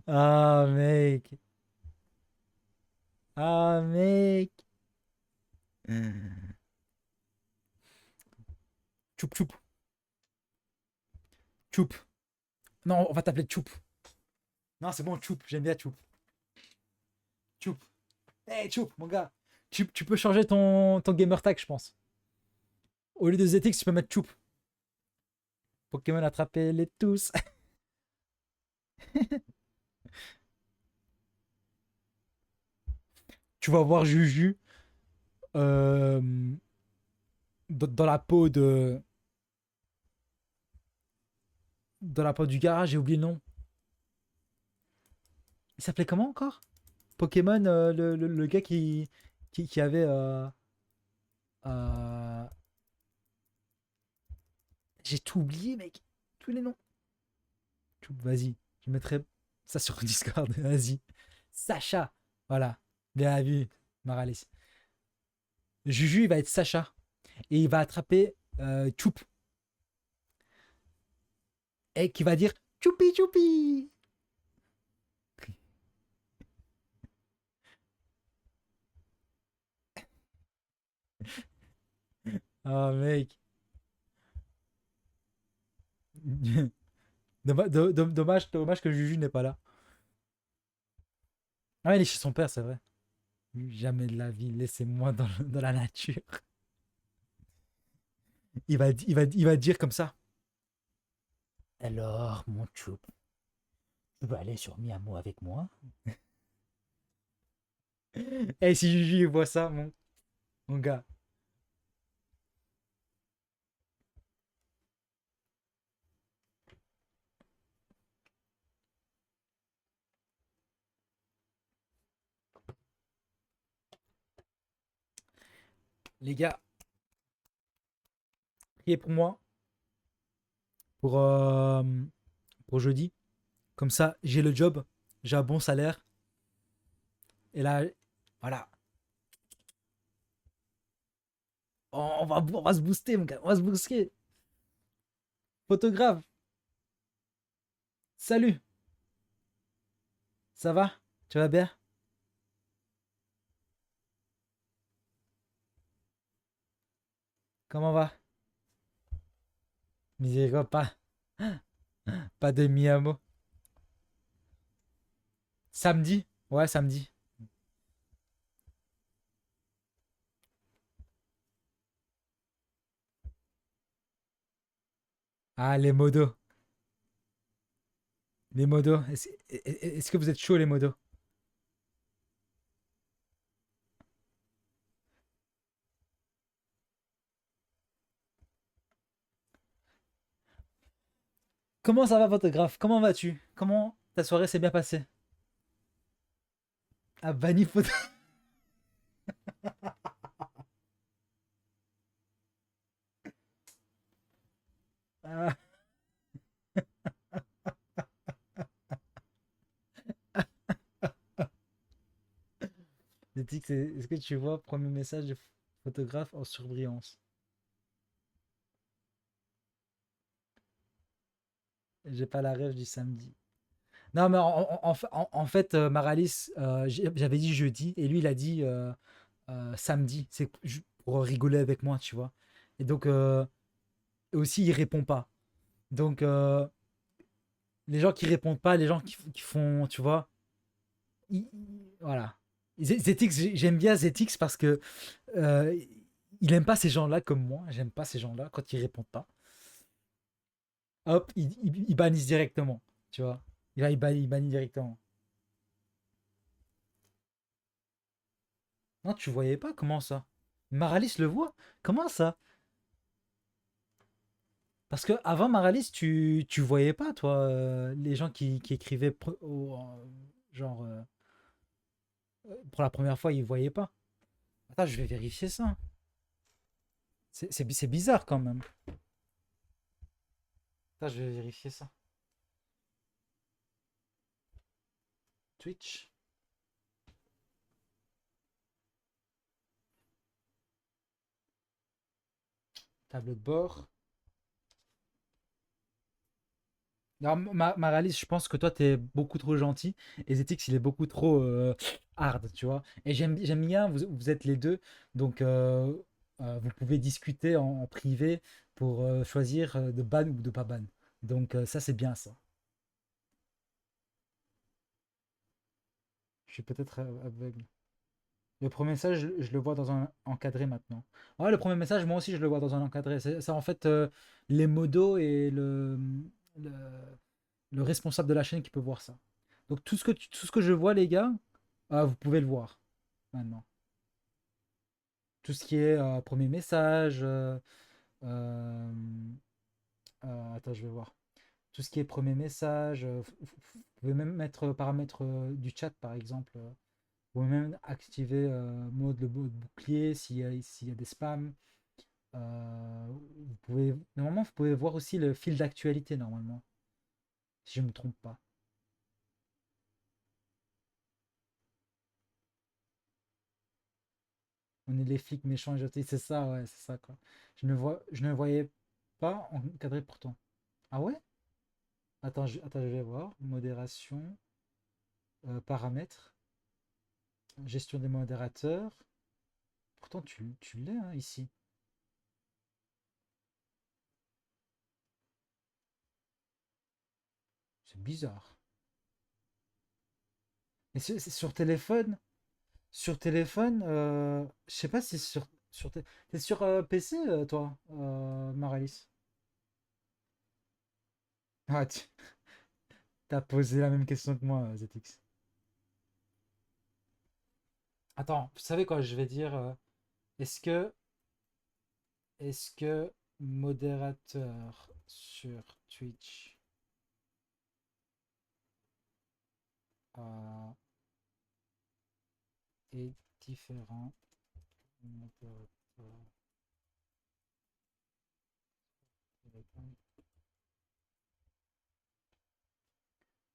Ah, mec. Ah, mec. Choup choup. Choup. Non, on va t'appeler Choup. Non, c'est bon, Choup. J'aime bien Choup. Choup. Hey, Choup, mon gars. Tu peux changer ton gamer tag, je pense. Au lieu de ZX, tu peux mettre Choup. Pokémon attrapés les tous. Tu vas voir Juju euh, dans la peau dans la peau du gars, j'ai oublié le nom. Il s'appelait comment encore? Pokémon, le gars qui avait. Euh, j'ai tout oublié, mec. Tous les noms. Vas-y, je mettrai ça sur Discord. Vas-y. Sacha. Voilà. Bien vu, Maralis. Juju, il va être Sacha. Et il va attraper Choup. Et qui va dire Choupi Choupi. Oh, mec. Dommage que Juju n'est pas là. Ah, il est chez son père, c'est vrai. Jamais de la vie, laissez-moi dans la nature. Il va dire comme ça. Alors, mon choup, tu veux aller sur Miamo avec moi? Et si Juju voit ça, mon gars, Les gars, priez pour moi pour, pour jeudi. Comme ça, j'ai le job, j'ai un bon salaire. Et là, voilà. On va se booster, mon gars. On va se booster. Photographe, salut. Ça va? Tu vas bien? Comment va? Miséricorde, pas de mi-amo. Samedi? Ouais, samedi. Ah, les modos. Les modos. Est-ce que vous êtes chaud, les modos? Comment ça va, photographe? Comment vas-tu? Comment ta soirée s'est bien passée? Ah, banni photo. Ah, est-ce que tu vois, premier message de photographe en surbrillance? J'ai pas la rêve du samedi. Non, mais en fait, Maralis, j'avais dit jeudi, et lui, il a dit samedi. C'est pour rigoler avec moi, tu vois. Et donc, et aussi, il répond pas. Donc, les gens qui répondent pas, les gens qui font, tu vois, voilà. ZX, j'aime bien ZX parce que euh, il aime pas ces gens-là comme moi. J'aime pas ces gens-là quand ils répondent pas. Hop, il bannisse directement, tu vois. Il bannit directement. Non, tu voyais pas, comment ça? Maralis le voit? Comment ça? Parce que avant Maralis, tu voyais pas, toi, les gens qui écrivaient genre pour la première fois, ils voyaient pas. Attends, je vais vérifier ça. C'est bizarre quand même. Attends, je vais vérifier ça. Twitch, tableau de bord. Non, Maralis, je pense que toi, t'es beaucoup trop gentil. Et Zetix, il est beaucoup trop hard, tu vois. Et j'aime bien, vous êtes les deux. Donc, vous pouvez discuter en privé pour choisir de ban ou de pas ban. Donc, ça, c'est bien ça. Je suis peut-être aveugle. Le premier message, je le vois dans un encadré maintenant. Ouais, le premier message, moi aussi, je le vois dans un encadré. C'est en fait les modos et le, le responsable de la chaîne qui peut voir ça. Donc tout ce que je vois, les gars, vous pouvez le voir maintenant. Tout ce qui est premier message, euh, attends, je vais voir. Tout ce qui est premier message, vous pouvez même mettre paramètres du chat par exemple. Vous pouvez même activer le mode bouclier s'il y a des spams. Normalement, vous pouvez voir aussi le fil d'actualité normalement, si je ne me trompe pas. On est les flics méchants et gentils, c'est ça, ouais, c'est ça quoi. Je ne voyais pas encadré pourtant. Ah ouais? Attends, je vais voir. Modération, paramètres, gestion des modérateurs. Pourtant, tu l'as hein, ici. C'est bizarre. Mais c'est sur téléphone, je sais pas si t'es sur PC, toi, Maralis? Ah, t'as posé la même question que moi, ZX. Attends, vous savez quoi, je vais dire, est-ce que, est-ce que modérateur sur Twitch est différent modérateur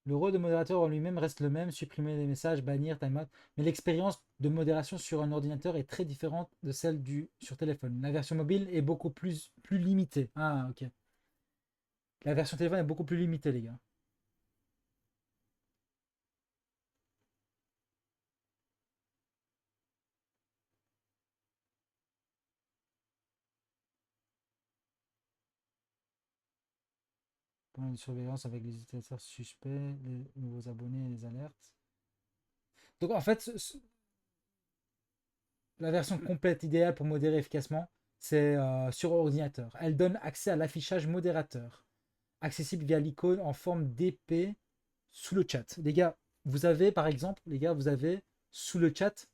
Le rôle de modérateur en lui-même reste le même, supprimer les messages, bannir, timeout, mais l'expérience de modération sur un ordinateur est très différente de celle sur téléphone. La version mobile est beaucoup plus limitée. Ah, ok. La version téléphone est beaucoup plus limitée, les gars. Point de surveillance avec les utilisateurs suspects, les nouveaux abonnés et les alertes. Donc en fait, la version complète idéale pour modérer efficacement, c'est sur ordinateur. Elle donne accès à l'affichage modérateur, accessible via l'icône en forme d'épée sous le chat. Les gars, vous avez par exemple, les gars, vous avez sous le chat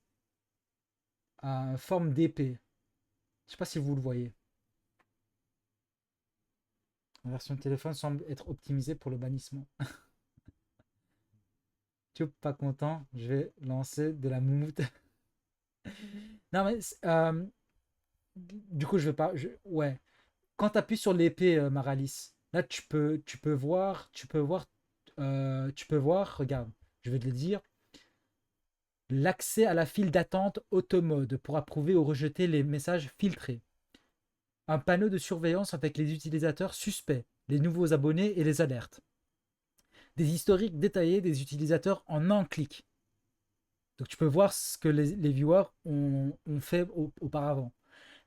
une forme d'épée. Je sais pas si vous le voyez. La version de téléphone semble être optimisée pour le bannissement. Tu es pas content, je vais lancer de la moumoute. Non mais du coup je vais pas. Ouais. Quand tu appuies sur l'épée Maralis, là tu peux voir. Regarde, je vais te le dire. L'accès à la file d'attente automode pour approuver ou rejeter les messages filtrés. Un panneau de surveillance avec les utilisateurs suspects, les nouveaux abonnés et les alertes. Des historiques détaillés des utilisateurs en un clic. Donc tu peux voir ce que les viewers ont fait auparavant.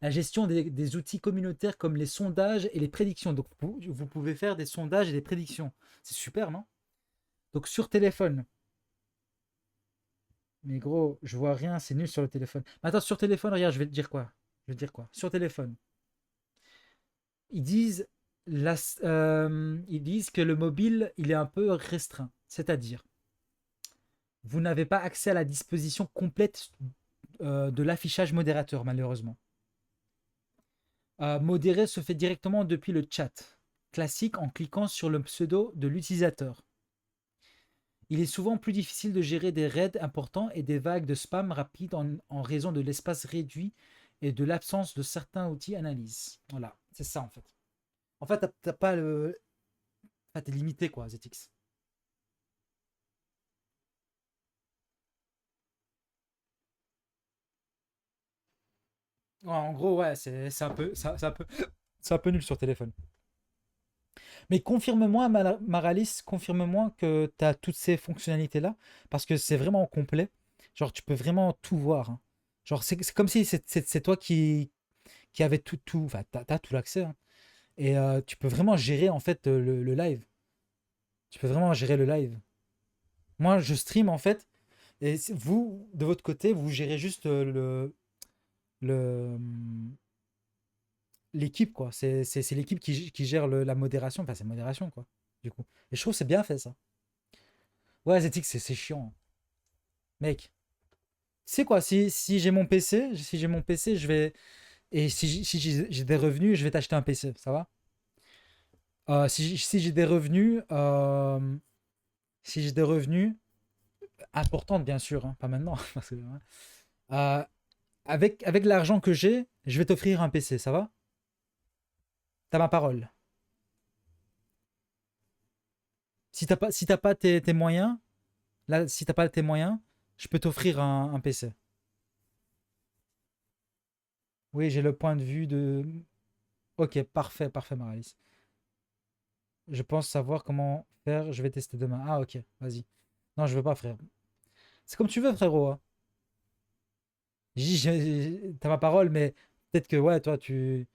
La gestion des outils communautaires comme les sondages et les prédictions. Donc vous pouvez faire des sondages et des prédictions. C'est super, non? Donc sur téléphone. Mais gros, je vois rien, c'est nul sur le téléphone. Mais attends, sur téléphone, regarde, je vais te dire quoi. Je vais te dire quoi. Sur téléphone, ils disent, ils disent que le mobile, il est un peu restreint. C'est-à-dire, vous n'avez pas accès à la disposition complète de l'affichage modérateur, malheureusement. Modérer se fait directement depuis le chat classique en cliquant sur le pseudo de l'utilisateur. Il est souvent plus difficile de gérer des raids importants et des vagues de spam rapides en raison de l'espace réduit et de l'absence de certains outils analyse. Voilà, c'est ça en fait. En fait, t'as pas le. Enfin, t'es limité quoi, ZX. Ouais, en gros, ouais, c'est un peu, c'est un peu nul sur téléphone. Mais confirme-moi, Maralis, confirme-moi que tu as toutes ces fonctionnalités-là, parce que c'est vraiment complet. Genre, tu peux vraiment tout voir, hein. Genre, c'est comme si c'est toi qui avait tout. Enfin, t'as tout l'accès, hein. Et tu peux vraiment gérer, en fait, le live. Tu peux vraiment gérer le live. Moi, je stream, en fait, et vous, de votre côté, vous gérez juste le, l'équipe, quoi. C'est l'équipe qui gère la modération. Enfin, c'est modération, quoi, du coup. Et je trouve que c'est bien fait, ça. Ouais, ZX, c'est chiant, mec. C'est quoi, si j'ai mon PC, je vais. Et si j'ai des revenus, je vais t'acheter un PC, ça va? Si j'ai des revenus, si j'ai des revenus importants, bien sûr, hein, pas maintenant, parce que, ouais. Euh, avec l'argent que j'ai, je vais t'offrir un PC, ça va? T'as ma parole. Si t'as pas tes moyens, là, si t'as pas tes moyens, je peux t'offrir un PC. Oui, j'ai le point de vue de. Ok, parfait, parfait, Maralis. Je pense savoir comment faire. Je vais tester demain. Ah, ok, vas-y. Non, je veux pas, frère. C'est comme tu veux, frérot, hein. T'as ma parole, mais peut-être que, ouais, toi, tu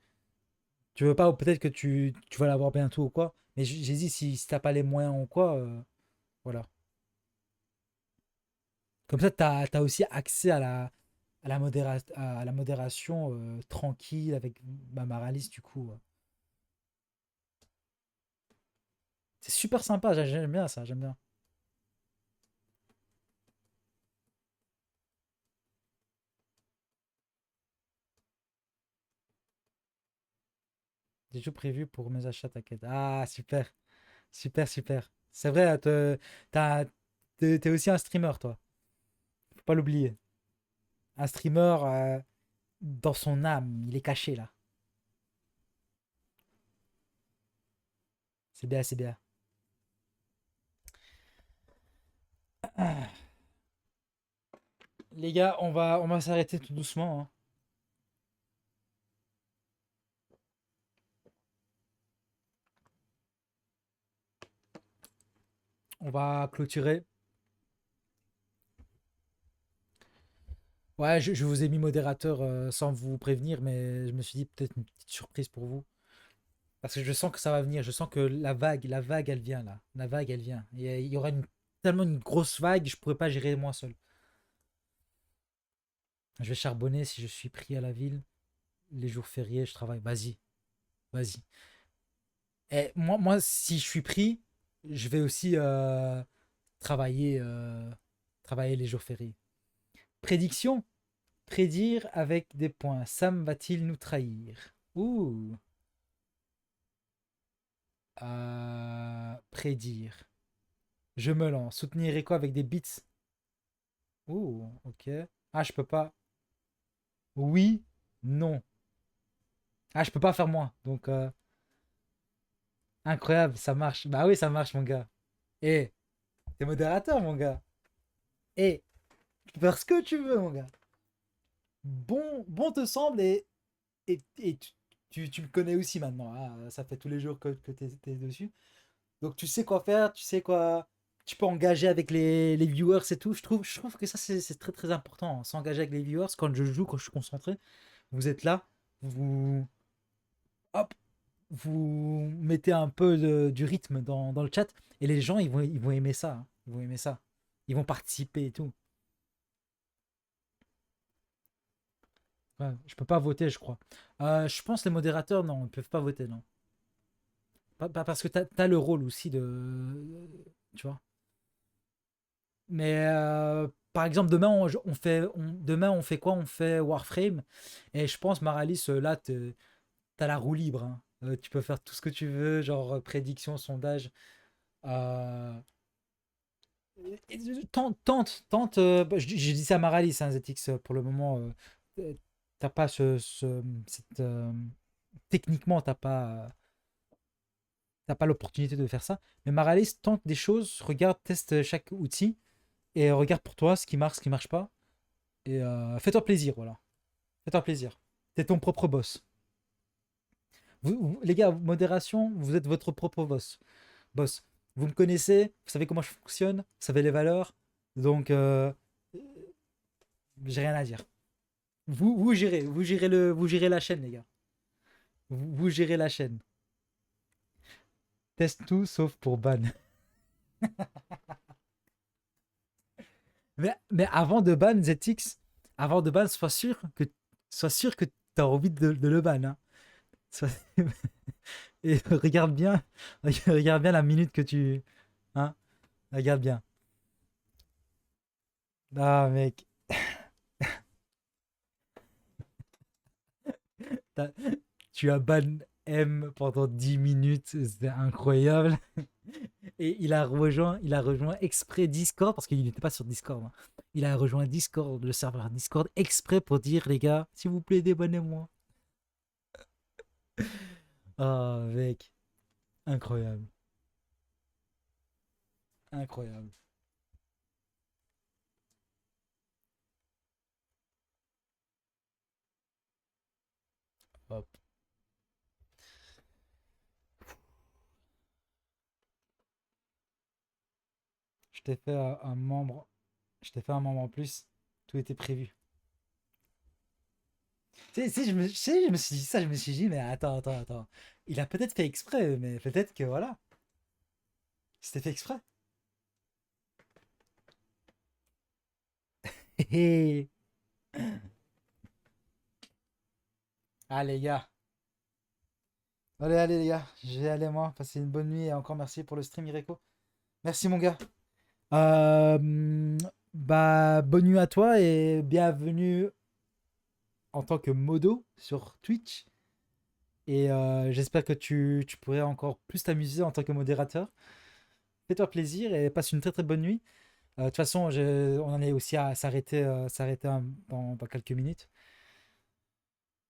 veux pas, ou peut-être que tu vas l'avoir bientôt ou quoi. Mais j'ai dit, si t'as pas les moyens ou quoi, voilà. Comme ça, t'as aussi accès à la modération tranquille avec ma Maralis, du coup. C'est super sympa, j'aime bien ça, j'aime bien. J'ai tout prévu pour mes achats, t'inquiète. Ah, super, super, super. C'est vrai, t'as- t'es aussi un streamer, toi. Faut pas l'oublier. Un streamer, dans son âme. Il est caché là. C'est bien, c'est bien. Les gars, on va s'arrêter tout doucement, hein. On va clôturer. Ouais, je vous ai mis modérateur sans vous prévenir, mais je me suis dit peut-être une petite surprise pour vous. Parce que je sens que ça va venir. Je sens que la vague, elle vient là. La vague, elle vient. Et il y aura tellement une grosse vague, je pourrais pas gérer moi seul. Je vais charbonner si je suis pris à la ville. Les jours fériés, je travaille. Vas-y, vas-y. Et moi, si je suis pris, je vais aussi travailler, travailler les jours fériés. Prédiction. Prédire avec des points. Sam va-t-il nous trahir? Ouh. Prédire. Je me lance. Soutenir Echo avec des beats. Ouh, ok. Ah, je peux pas. Oui, non. Ah, je peux pas faire moins. Donc, incroyable, ça marche. Bah oui, ça marche, mon gars. Eh, t'es modérateur, mon gars. Eh, tu peux faire ce que tu veux, mon gars. Bon te semble et tu me connais aussi maintenant, hein. Ça fait tous les jours que t'es dessus. Donc tu sais quoi faire, tu sais quoi. Tu peux engager avec les viewers et tout. Je trouve que ça, c'est très très important, hein. S'engager avec les viewers quand je joue, quand je suis concentré. Vous êtes là, vous, hop, vous mettez un peu du rythme dans le chat. Et les gens, ils vont aimer ça, hein. Ils vont aimer ça. Ils vont participer et tout. Ouais, je peux pas voter, je crois. Je pense les modérateurs, non, ils peuvent pas voter, non. Pas parce que t'as le rôle aussi de. Tu vois. Mais par exemple, demain, on fait quoi? On fait Warframe. Et je pense, Maralis, là, t'as la roue libre, hein. Tu peux faire tout ce que tu veux, genre prédiction, sondage. Euh, tente. Bah, je dis ça à Maralis, hein, ZX, pour le moment. T'as pas techniquement, t'as pas l'opportunité de faire ça. Mais Maralis tente des choses, regarde, teste chaque outil et regarde pour toi ce qui marche, ce qui marche pas. Et fais-toi plaisir, voilà. Fais-toi plaisir. T'es ton propre boss. Les gars, modération, vous êtes votre propre boss. Boss. Vous me connaissez, vous savez comment je fonctionne, vous savez les valeurs. Donc, j'ai rien à dire. Vous gérez la chaîne, les gars. Vous gérez la chaîne. Teste tout sauf pour ban. Mais avant de ban ZX, avant de ban, sois sûr que tu as envie de le ban, hein. Sois- Et regarde bien la minute que tu. Hein, regarde bien. Ah, mec, t'as- tu as ban M pendant 10 minutes, c'est incroyable. Et il a rejoint exprès Discord, parce qu'il n'était pas sur Discord, hein. Il a rejoint Discord, le serveur Discord, exprès pour dire, les gars, s'il vous plaît, débannez-moi. Ah, mec, incroyable. Incroyable. Hop. Je t'ai fait un membre. Je t'ai fait un membre en plus. Tout était prévu. Je me suis dit ça, je me suis dit, mais attends. Il a peut-être fait exprès, mais peut-être que voilà. C'était fait exprès. Hé hé. Ah les gars. Allez les gars. Je vais aller moi. Passer une bonne nuit et encore merci pour le stream Ireko. Merci mon gars. Bah bonne nuit à toi et bienvenue en tant que modo sur Twitch. Et j'espère que tu pourrais encore plus t'amuser en tant que modérateur. Fais-toi plaisir et passe une très très bonne nuit. De toute façon, on en est aussi à s'arrêter dans quelques minutes.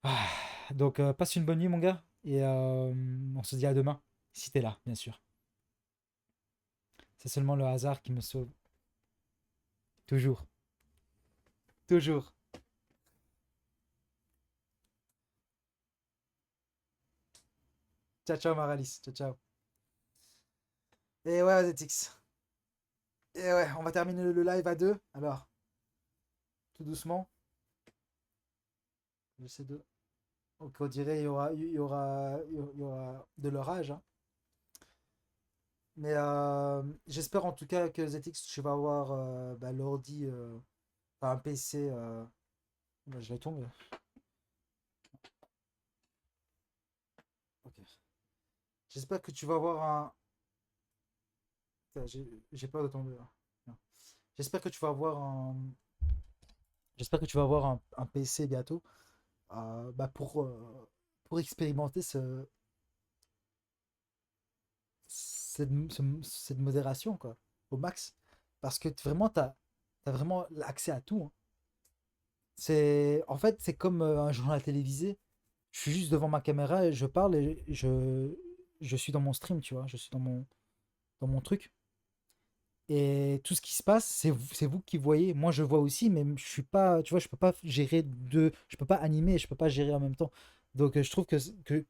Ah, donc, passe une bonne nuit, mon gars. Et on se dit à demain. Si t'es là, bien sûr. C'est seulement le hasard qui me sauve. Toujours. Toujours. Ciao, ciao, Maralis. Ciao, ciao. Et ouais, ZX. Et ouais, on va terminer le live à deux. Alors, tout doucement. J'essaie de. Donc, on dirait il y aura de leur âge, hein. Mais j'espère en tout cas que ZX, tu vas avoir bah, l'ordi, enfin un PC. Bah, je vais tomber. Ok. J'espère que tu vas avoir un. Putain, j'ai peur de tomber là. Non. J'espère que tu vas avoir un. J'espère que tu vas avoir un PC bientôt bah, pour expérimenter cette modération quoi, au max. Parce que vraiment, t'as vraiment accès à tout, hein. En fait, c'est comme un journal télévisé. Je suis juste devant ma caméra et je parle et je suis dans mon stream, tu vois. Je suis dans mon truc. Et tout ce qui se passe, c'est vous qui voyez. Moi, je vois aussi, mais je suis pas, tu vois, je peux pas gérer deux, je peux pas animer, je peux pas gérer en même temps. Donc, je trouve que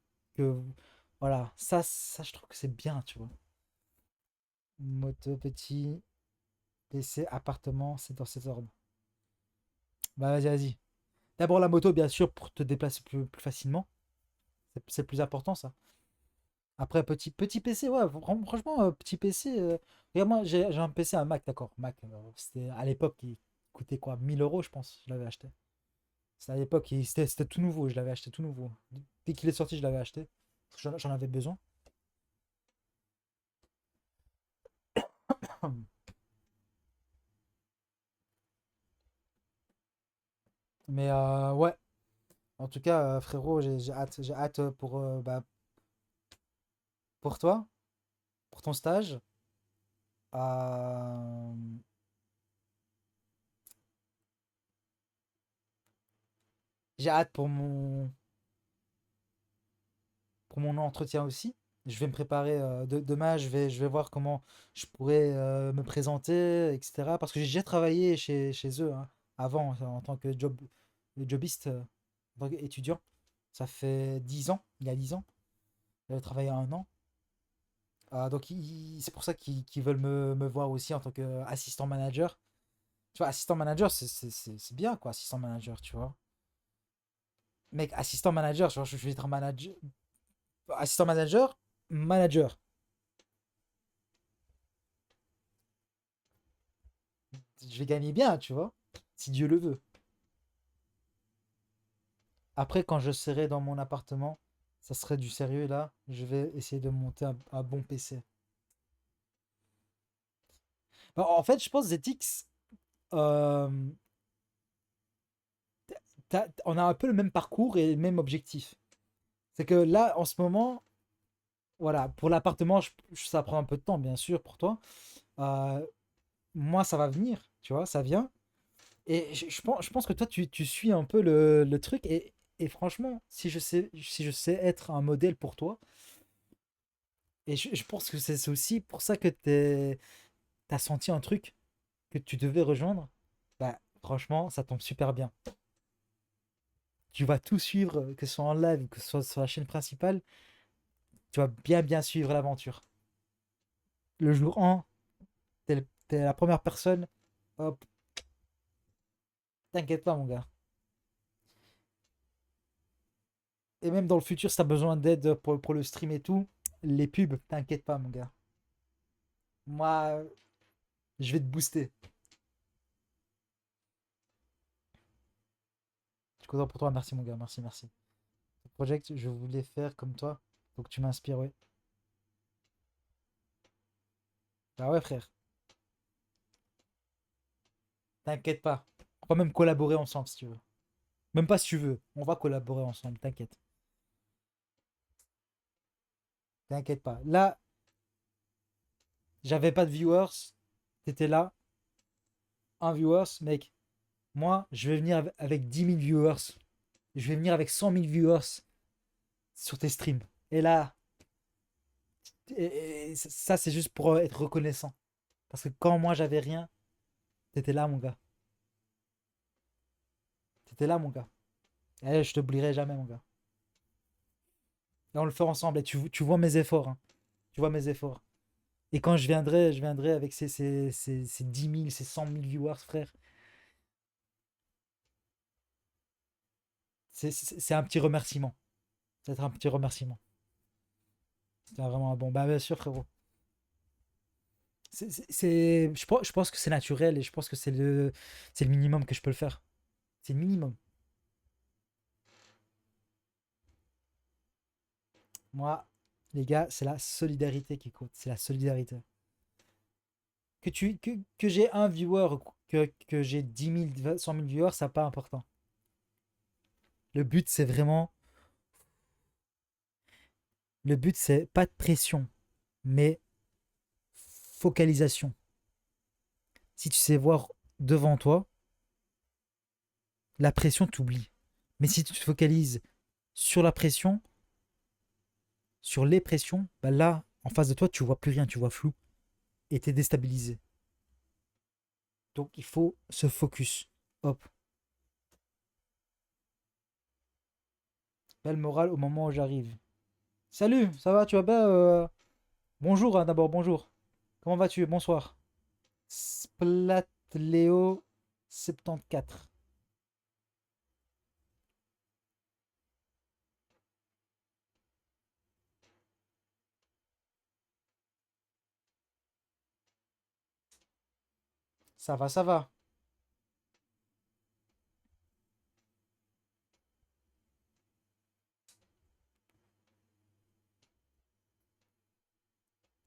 voilà, ça, je trouve que c'est bien, tu vois. Moto, petit, PC, appartement, c'est dans cet ordre. Bah, vas-y, vas-y. D'abord la moto, bien sûr, pour te déplacer plus facilement. C'est le plus important, ça. Après, petit PC, ouais, franchement, petit PC. Regarde, moi, j'ai un PC, un Mac, d'accord. Mac, c'était à l'époque, il coûtait quoi? 1000 euros, je pense, je l'avais acheté. C'était à l'époque, c'était tout nouveau, je l'avais acheté tout nouveau. Dès qu'il est sorti, je l'avais acheté. Parce que j'en avais besoin. Mais ouais, en tout cas, frérot, j'ai hâte pour toi, pour ton stage. Euh, j'ai hâte pour mon entretien aussi. Je vais me préparer. Demain, je vais voir comment je pourrais me présenter, etc. Parce que j'ai déjà travaillé chez eux hein, avant, en tant que jobiste, en tant qu'étudiant. Ça fait 10 ans, il y a 10 ans. J'avais travaillé 1 an. Donc, c'est pour ça qu'ils veulent me voir aussi en tant qu'assistant manager. Tu vois, assistant manager, c'est bien, quoi, assistant manager, tu vois. Mec, assistant manager, tu vois, je vais être un manager. Assistant manager, manager. Je vais gagner bien, tu vois, si Dieu le veut. Après, quand je serai dans mon appartement, ça serait du sérieux là. Je vais essayer de monter un bon PC. En fait, je pense ZX, euh, on a un peu le même parcours et le même objectif. C'est que là, en ce moment, voilà, pour l'appartement, ça prend un peu de temps, bien sûr, pour toi. Euh, Moi, ça va venir, tu vois, ça vient. Et je pense que toi, tu suis un peu le truc. Et franchement, si je sais être un modèle pour toi, et je pense que c'est aussi pour ça que t'as senti un truc que tu devais rejoindre, bah franchement, ça tombe super bien. Tu vas tout suivre, que ce soit en live, que ce soit sur la chaîne principale, tu vas bien bien suivre l'aventure. Le jour 1, t'es la première personne, hop, t'inquiète pas mon gars. Et même dans le futur, si t'as besoin d'aide pour le stream et tout, les pubs, t'inquiète pas mon gars. Moi, je vais te booster. Je suis content pour toi, merci mon gars, merci, merci. Ce project, je voulais faire comme toi, donc tu m'inspires, ouais. Ah ouais frère, t'inquiète pas. On va même collaborer ensemble si tu veux. Même pas si tu veux, on va collaborer ensemble, t'inquiète. T'inquiète pas. Là, j'avais pas de viewers, t'étais là, un viewers, mec. Moi, je vais venir avec 10 000 viewers. Je vais venir avec 100 000 viewers sur tes streams. Et là, et ça, c'est juste pour être reconnaissant. Parce que quand moi, j'avais rien, t'étais là, mon gars. T'étais là, mon gars. Et je t'oublierai jamais, mon gars. Et on le fait ensemble. Et tu vois mes efforts, hein. Tu vois mes efforts. Et quand je viendrai avec ces 10 000, ces 100 000 viewers, frère. C'est un petit remerciement. C'est un petit remerciement. C'est vraiment un bon. Bah, bien sûr, frérot. Je pense que c'est naturel et je pense que c'est le minimum que je peux le faire. C'est le minimum. Moi, les gars, c'est la solidarité qui compte. C'est la solidarité. Que j'ai un viewer, que j'ai 10 000, 100 000 viewers, ça pas important. Le but, c'est vraiment. Le but, c'est pas de pression, mais focalisation. Si tu sais voir devant toi, la pression t'oublie. Mais si tu te focalises sur la pression, sur les pressions, bah là, en face de toi, tu vois plus rien, tu vois flou et t'es déstabilisé. Donc il faut se focus. Hop. Belle morale au moment où j'arrive. Salut, ça va, tu vas bien bonjour, hein, d'abord, bonjour. Comment vas-tu? Bonsoir. Splatléo 74. Ça va, ça va.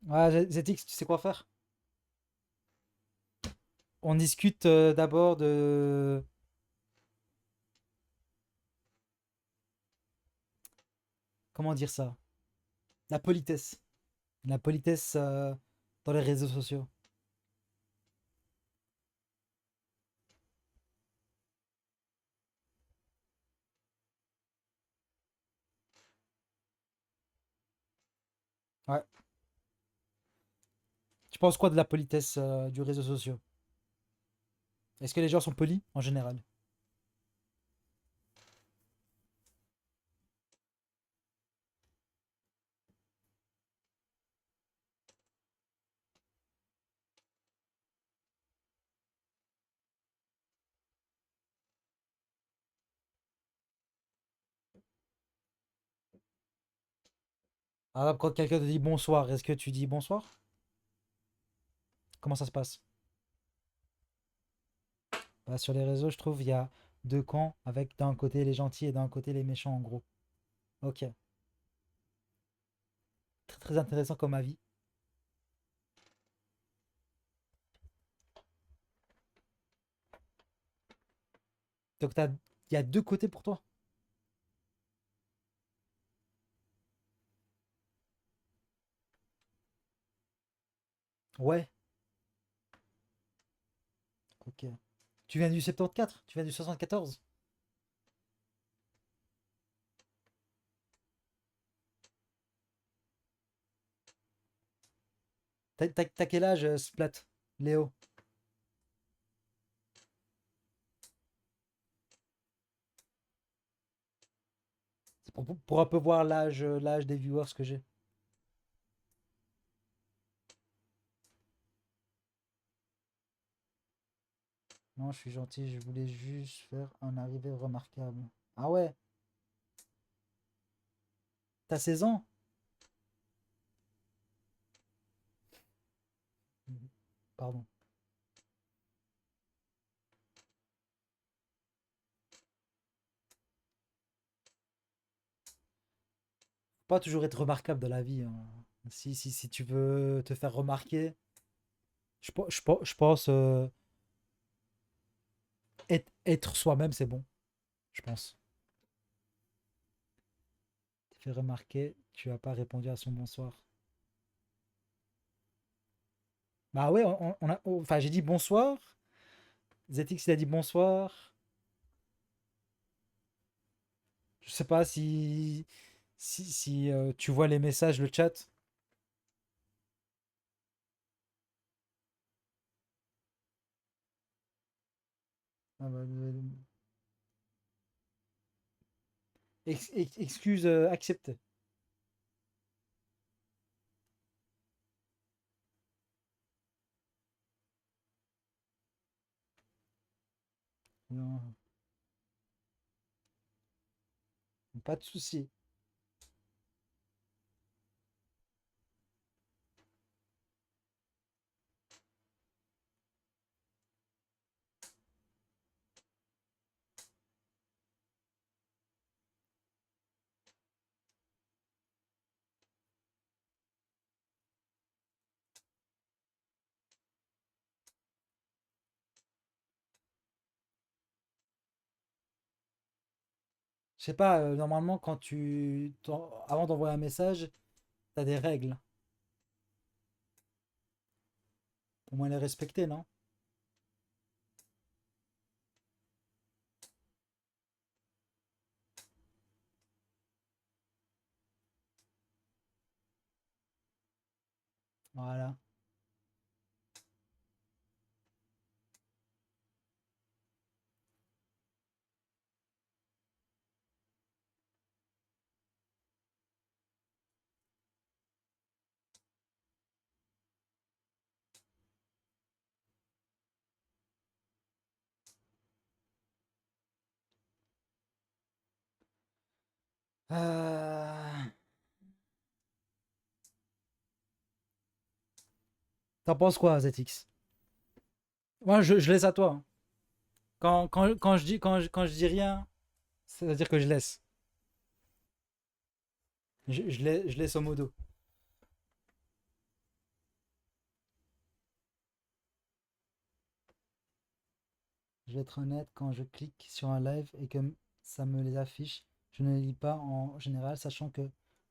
Ouais, ZX, tu sais quoi faire? On discute d'abord de. Comment dire ça? La politesse. La politesse dans les réseaux sociaux. Ouais. Tu penses quoi de la politesse du réseau social? Est-ce que les gens sont polis en général? Ah, quand quelqu'un te dit bonsoir, est-ce que tu dis bonsoir? Comment ça se passe? Bah, sur les réseaux, je trouve il y a deux camps avec d'un côté les gentils et d'un côté les méchants en gros. Ok. Très très intéressant comme avis. Donc il y a deux côtés pour toi? Ouais. Ok. Tu viens du 74? Tu viens du 74? T'as quel âge, Splat? Léo? C'est pour un peu voir l'âge des viewers que j'ai. Non, je suis gentil, je voulais juste faire un arrivée remarquable. Ah ouais, t'as 16 ans? Mhm. Pardon. Faut pas toujours être remarquable dans la vie, hein. Si tu veux te faire remarquer, je pense être soi-même, c'est bon, je pense. T'es fait remarquer, tu as pas répondu à son bonsoir. Bah ouais, enfin j'ai dit bonsoir. ZX il a dit bonsoir. Je sais pas si tu vois les messages, le chat. Ah bah, excuse acceptée. Non, pas de souci. Je sais pas, normalement, avant d'envoyer un message, t'as des règles. Au moins les respecter, non? Voilà. Euh, T'en penses quoi, ZX? Moi, je laisse à toi, hein. Quand je dis rien, ça veut dire que je laisse. Je laisse au modo. Je vais être honnête, quand je clique sur un live et que ça me les affiche, je ne les lis pas en général, sachant que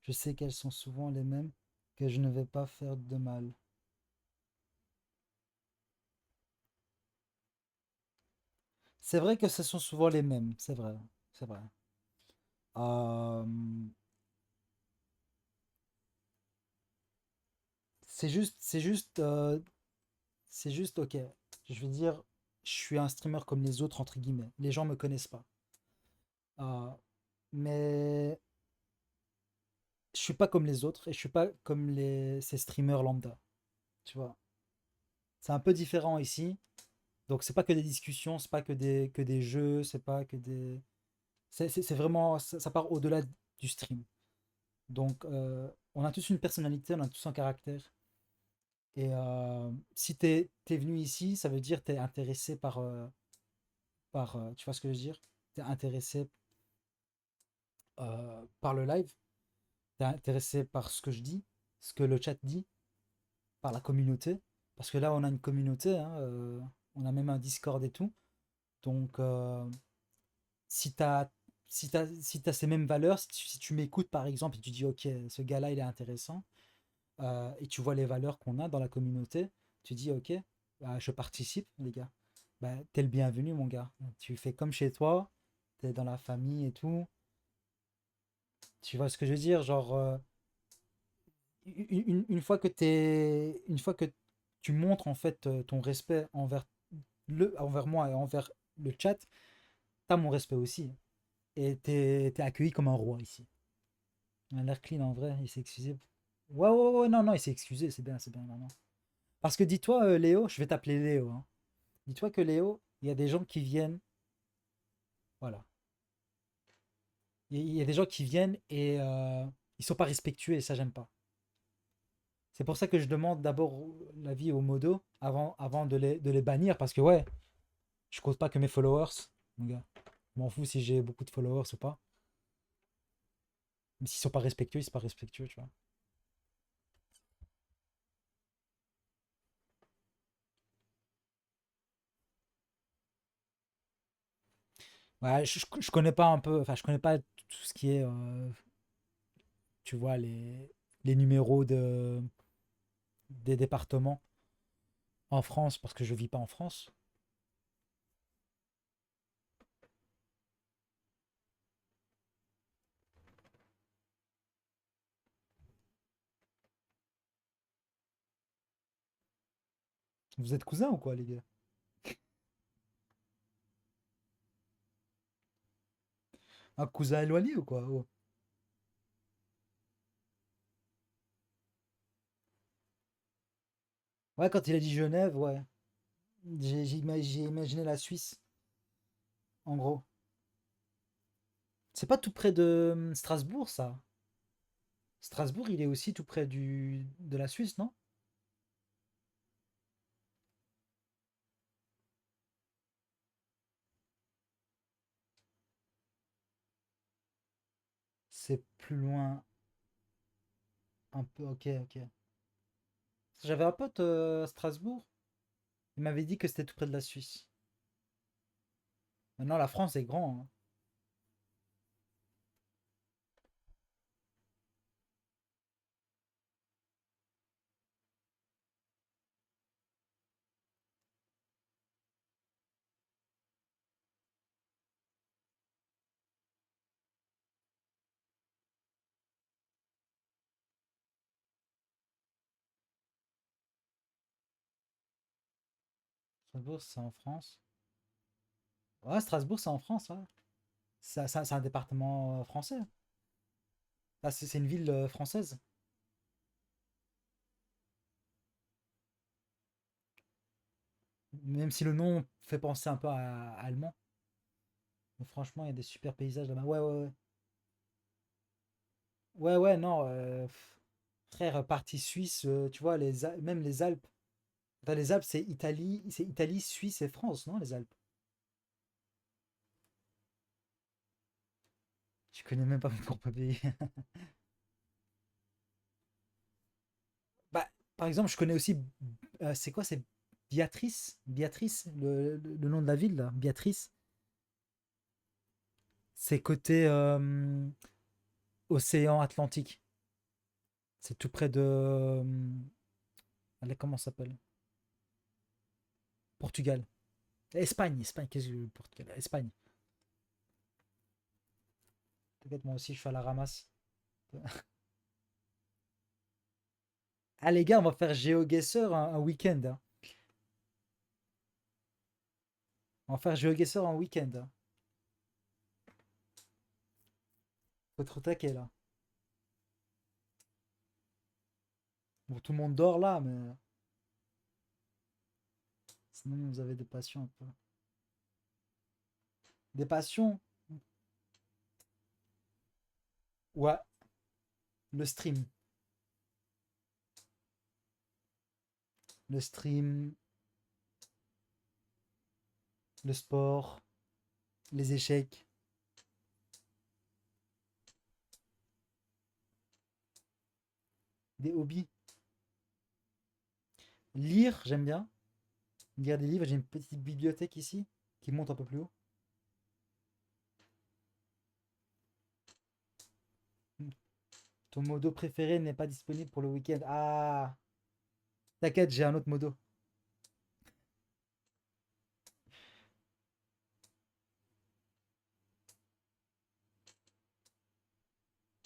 je sais qu'elles sont souvent les mêmes, que je ne vais pas faire de mal. C'est vrai que ce sont souvent les mêmes, c'est vrai. C'est vrai. Euh, c'est juste, ok. Je veux dire, je suis un streamer comme les autres, entre guillemets. Les gens me connaissent pas. Euh, mais je suis pas comme les autres et je suis pas comme ces streamers lambda. Tu vois. C'est un peu différent ici. Donc c'est pas que des discussions, c'est pas que des jeux, c'est pas que des. C'est vraiment. Ça part au-delà du stream. Donc on a tous une personnalité, on a tous un caractère. Et si t'es venu ici, ça veut dire t'es intéressé tu vois ce que je veux dire? T'es intéressé par le live, t'es intéressé par ce que je dis, ce que le chat dit, par la communauté. Parce que là, on a une communauté, hein, on a même un Discord et tout. Donc, si t'as si t'as ces mêmes valeurs, si tu m'écoutes par exemple et tu dis ok, ce gars-là il est intéressant, et tu vois les valeurs qu'on a dans la communauté, tu dis ok, bah, je participe les gars. Bah, t'es le bienvenu mon gars. Tu fais comme chez toi, t'es dans la famille et tout. Tu vois ce que je veux dire? Genre, une fois que une fois que tu montres en fait ton respect envers moi et envers le chat, t'as mon respect aussi. Et t'es accueilli comme un roi ici. Il a l'air clean en vrai, il s'est excusé. Ouais, ouais, ouais, non, non, il s'est excusé, c'est bien, non, non. Parce que dis-toi, Léo, je vais t'appeler Léo, hein. Dis-toi que Léo, il y a des gens qui viennent, voilà. Il y a des gens qui viennent et ils sont pas respectueux et ça, j'aime pas. C'est pour ça que je demande d'abord l'avis au modo avant de les bannir parce que, ouais, je cause pas que mes followers, mon gars. Je m'en fous si j'ai beaucoup de followers ou pas. Mais s'ils sont pas respectueux, ils sont pas respectueux, tu vois. Ouais, je connais pas un peu, enfin, je connais pas tout ce qui est, tu vois, les numéros des départements en France parce que je vis pas en France. Vous êtes cousins ou quoi, les gars? Un cousin éloigné ou quoi? Oh. Ouais, quand il a dit Genève, ouais. J'ai imaginé la Suisse, en gros. C'est pas tout près de Strasbourg, ça? Strasbourg, il est aussi tout près de la Suisse, non? C'est plus loin, un peu. Ok, ok. J'avais un pote à Strasbourg. Il m'avait dit que c'était tout près de la Suisse. Maintenant, la France est grand, hein. Strasbourg, c'est en France. Ouais, Strasbourg, c'est en France, ouais. C'est un département français. Ah, c'est une ville française. Même si le nom fait penser un peu à allemand. Mais franchement, il y a des super paysages là-bas. Ouais, ouais, ouais. Ouais, ouais, non. Frère, partie suisse, tu vois, même les Alpes. Enfin, les Alpes, c'est Italie, Suisse et France, non, les Alpes? Tu connais même pas mon propre pays. Bah, par exemple, je connais aussi. C'est quoi? C'est Béatrice? Béatrice, le nom de la ville, là. Béatrice. C'est côté océan Atlantique. C'est tout près de. Allez, comment ça s'appelle? Portugal. Espagne, Espagne, qu'est-ce que Portugal? Espagne. T'inquiète, moi aussi, je suis à la ramasse. Ah, les gars, on va faire GeoGuessr un week-end, hein. On va faire GeoGuessr un week-end, hein. Faut être au taquet, là. Bon, tout le monde dort là, mais sinon vous avez des passions un peu. Des passions? Ouais, le stream. Le stream, le sport, les échecs, des hobbies. Lire, j'aime bien. Lire des livres, j'ai une petite bibliothèque ici qui monte un peu plus haut. Ton modo préféré n'est pas disponible pour le week-end. Ah, t'inquiète, j'ai un autre modo.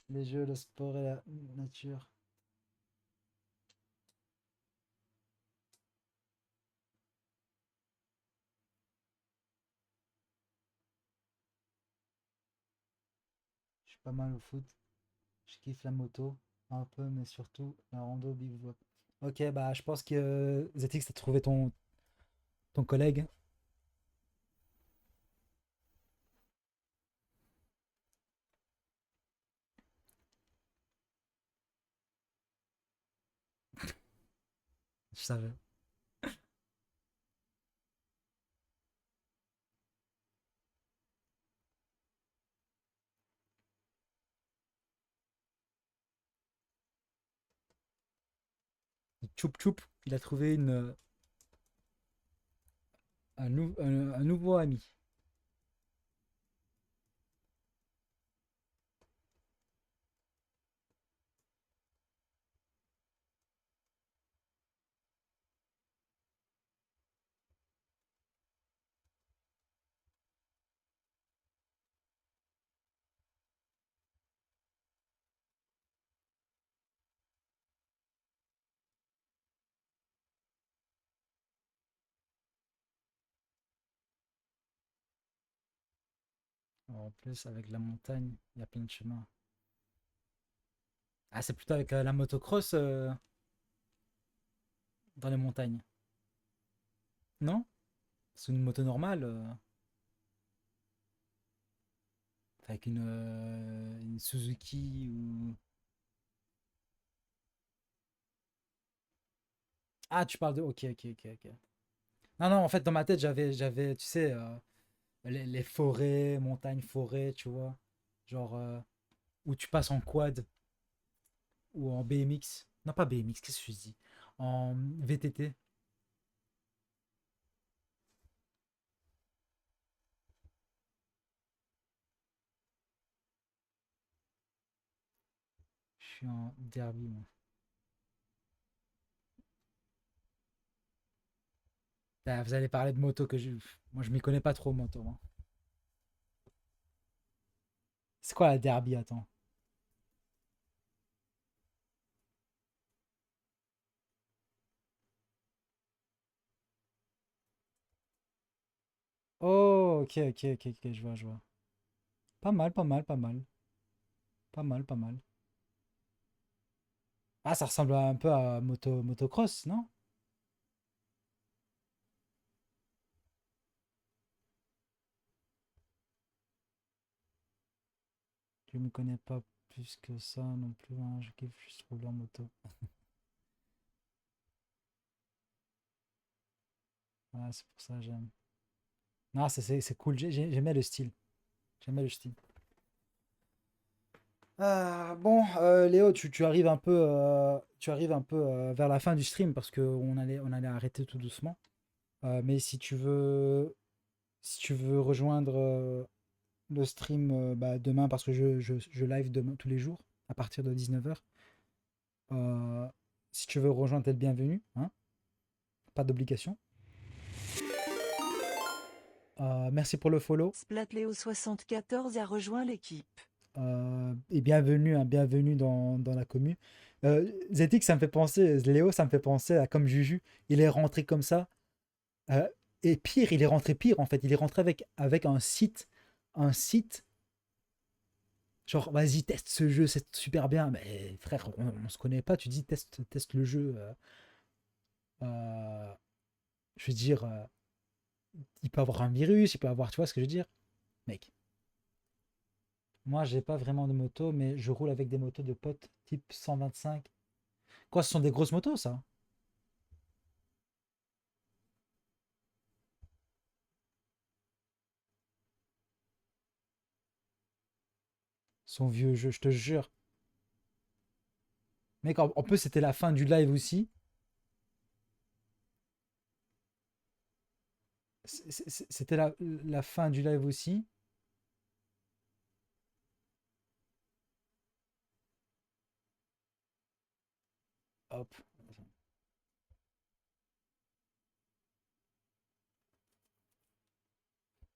Les jeux, le sport et la nature. Je suis pas mal au foot. Je kiffe la moto, un peu, mais surtout la rando bivouac. Ok, bah je pense que Zetix, t'as trouvé ton collègue. Je savais. Choup choup, il a trouvé un nouveau ami. En plus, avec la montagne, il y a plein de chemins. Ah, c'est plutôt avec la motocross dans les montagnes. Non? C'est une moto normale. Avec une Suzuki ou. Ah, tu parles de. Ok, ok, ok, ok. Non, non, en fait, dans ma tête, tu sais, les forêts, montagnes, forêts, tu vois. Genre, où tu passes en quad ou en BMX. Non, pas BMX, qu'est-ce que je dis? En VTT. Je suis en derby, moi. Ah, vous allez parler de moto que je. Moi, je m'y connais pas trop, moto, moi. C'est quoi la derby, attends? Oh, ok, ok, ok, ok, je vois, je vois. Pas mal, pas mal, pas mal. Pas mal, pas mal. Ah, ça ressemble un peu à motocross, non? Je me connais pas plus que ça non plus, hein. Je kiffe juste rouler en moto. Ah, c'est pour ça que j'aime. Non, c'est cool. J'aimais le style. J'aimais le style. Bon, Léo, tu arrives un peu, vers la fin du stream parce qu'on allait arrêter tout doucement. Mais si tu veux rejoindre le stream bah, demain, parce que je live demain tous les jours à partir de 19h. Si tu veux rejoindre, t'es le bienvenu, hein, pas d'obligation. Merci pour le follow. Splatléo74 a rejoint l'équipe. Et bienvenue, hein, bienvenue dans la commu. Zetik, ça me fait penser, Léo, ça me fait penser à comme Juju. Il est rentré comme ça. euh, et pire, il est rentré pire en fait. Il est rentré avec un site, genre, vas-y, teste ce jeu, c'est super bien. Mais frère, on se connaît pas. Tu dis, teste le jeu. Euh, je veux dire, il peut avoir un virus, il peut avoir, tu vois ce que je veux dire? Mec, moi, j'ai pas vraiment de moto, mais je roule avec des motos de potes type 125. Quoi, ce sont des grosses motos, ça? Son vieux jeu, je te jure. Mec, en plus, c'était la fin du live aussi. C'était la fin du live aussi. Hop.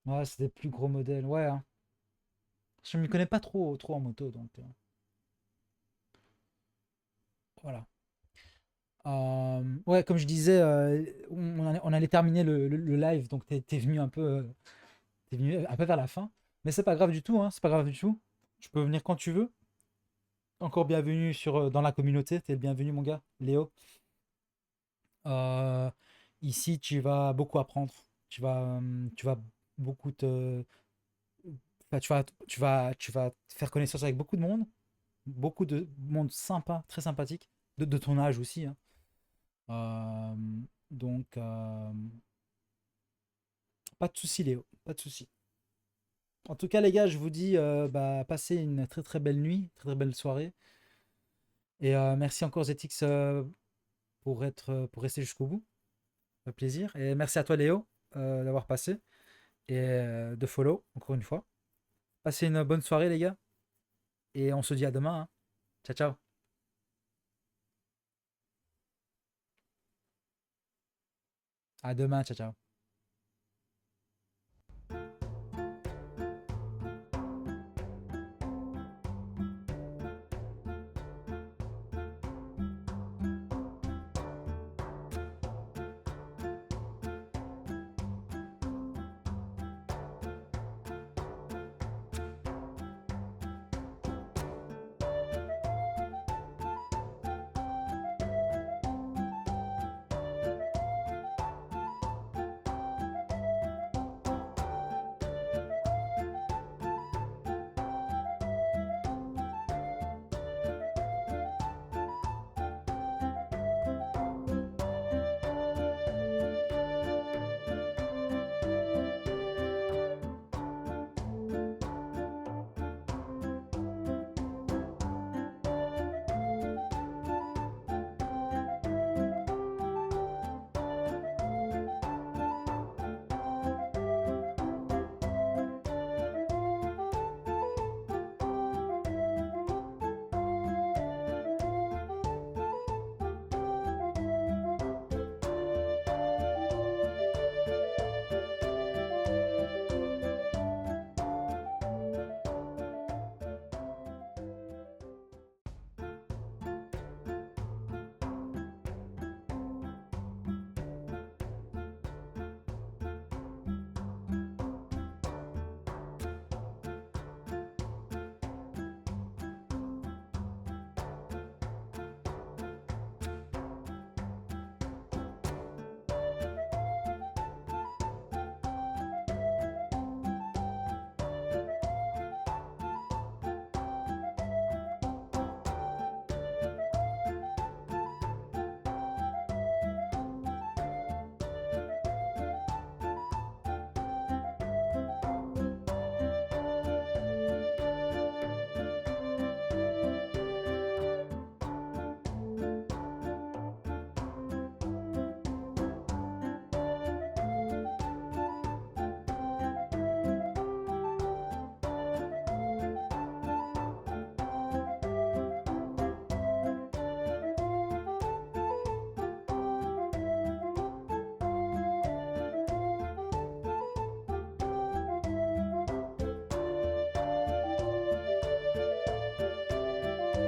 Ouais, c'est des plus gros modèles. Ouais, hein. Je m'y connais pas trop en moto, donc voilà. Ouais, comme je disais, on allait terminer le live, donc t'es venu un peu, t'es venu un peu vers la fin. Mais c'est pas grave du tout, hein, c'est pas grave du tout. Tu peux venir quand tu veux. Encore bienvenue dans la communauté. T'es le bienvenu, mon gars, Léo. Euh, Ici, tu vas beaucoup apprendre. Tu vas beaucoup enfin, tu vas faire connaissance avec beaucoup de monde sympa, très sympathique, de ton âge aussi, hein. Euh, donc, pas de souci, Léo, pas de souci. En tout cas, les gars, je vous dis, bah, passez une très très belle nuit, très très belle soirée. Et merci encore ZX pour rester jusqu'au bout. Un plaisir. Et merci à toi, Léo, d'avoir passé et de follow, encore une fois. Passez une bonne soirée, les gars. Et on se dit à demain, hein. Ciao, ciao. À demain, ciao, ciao.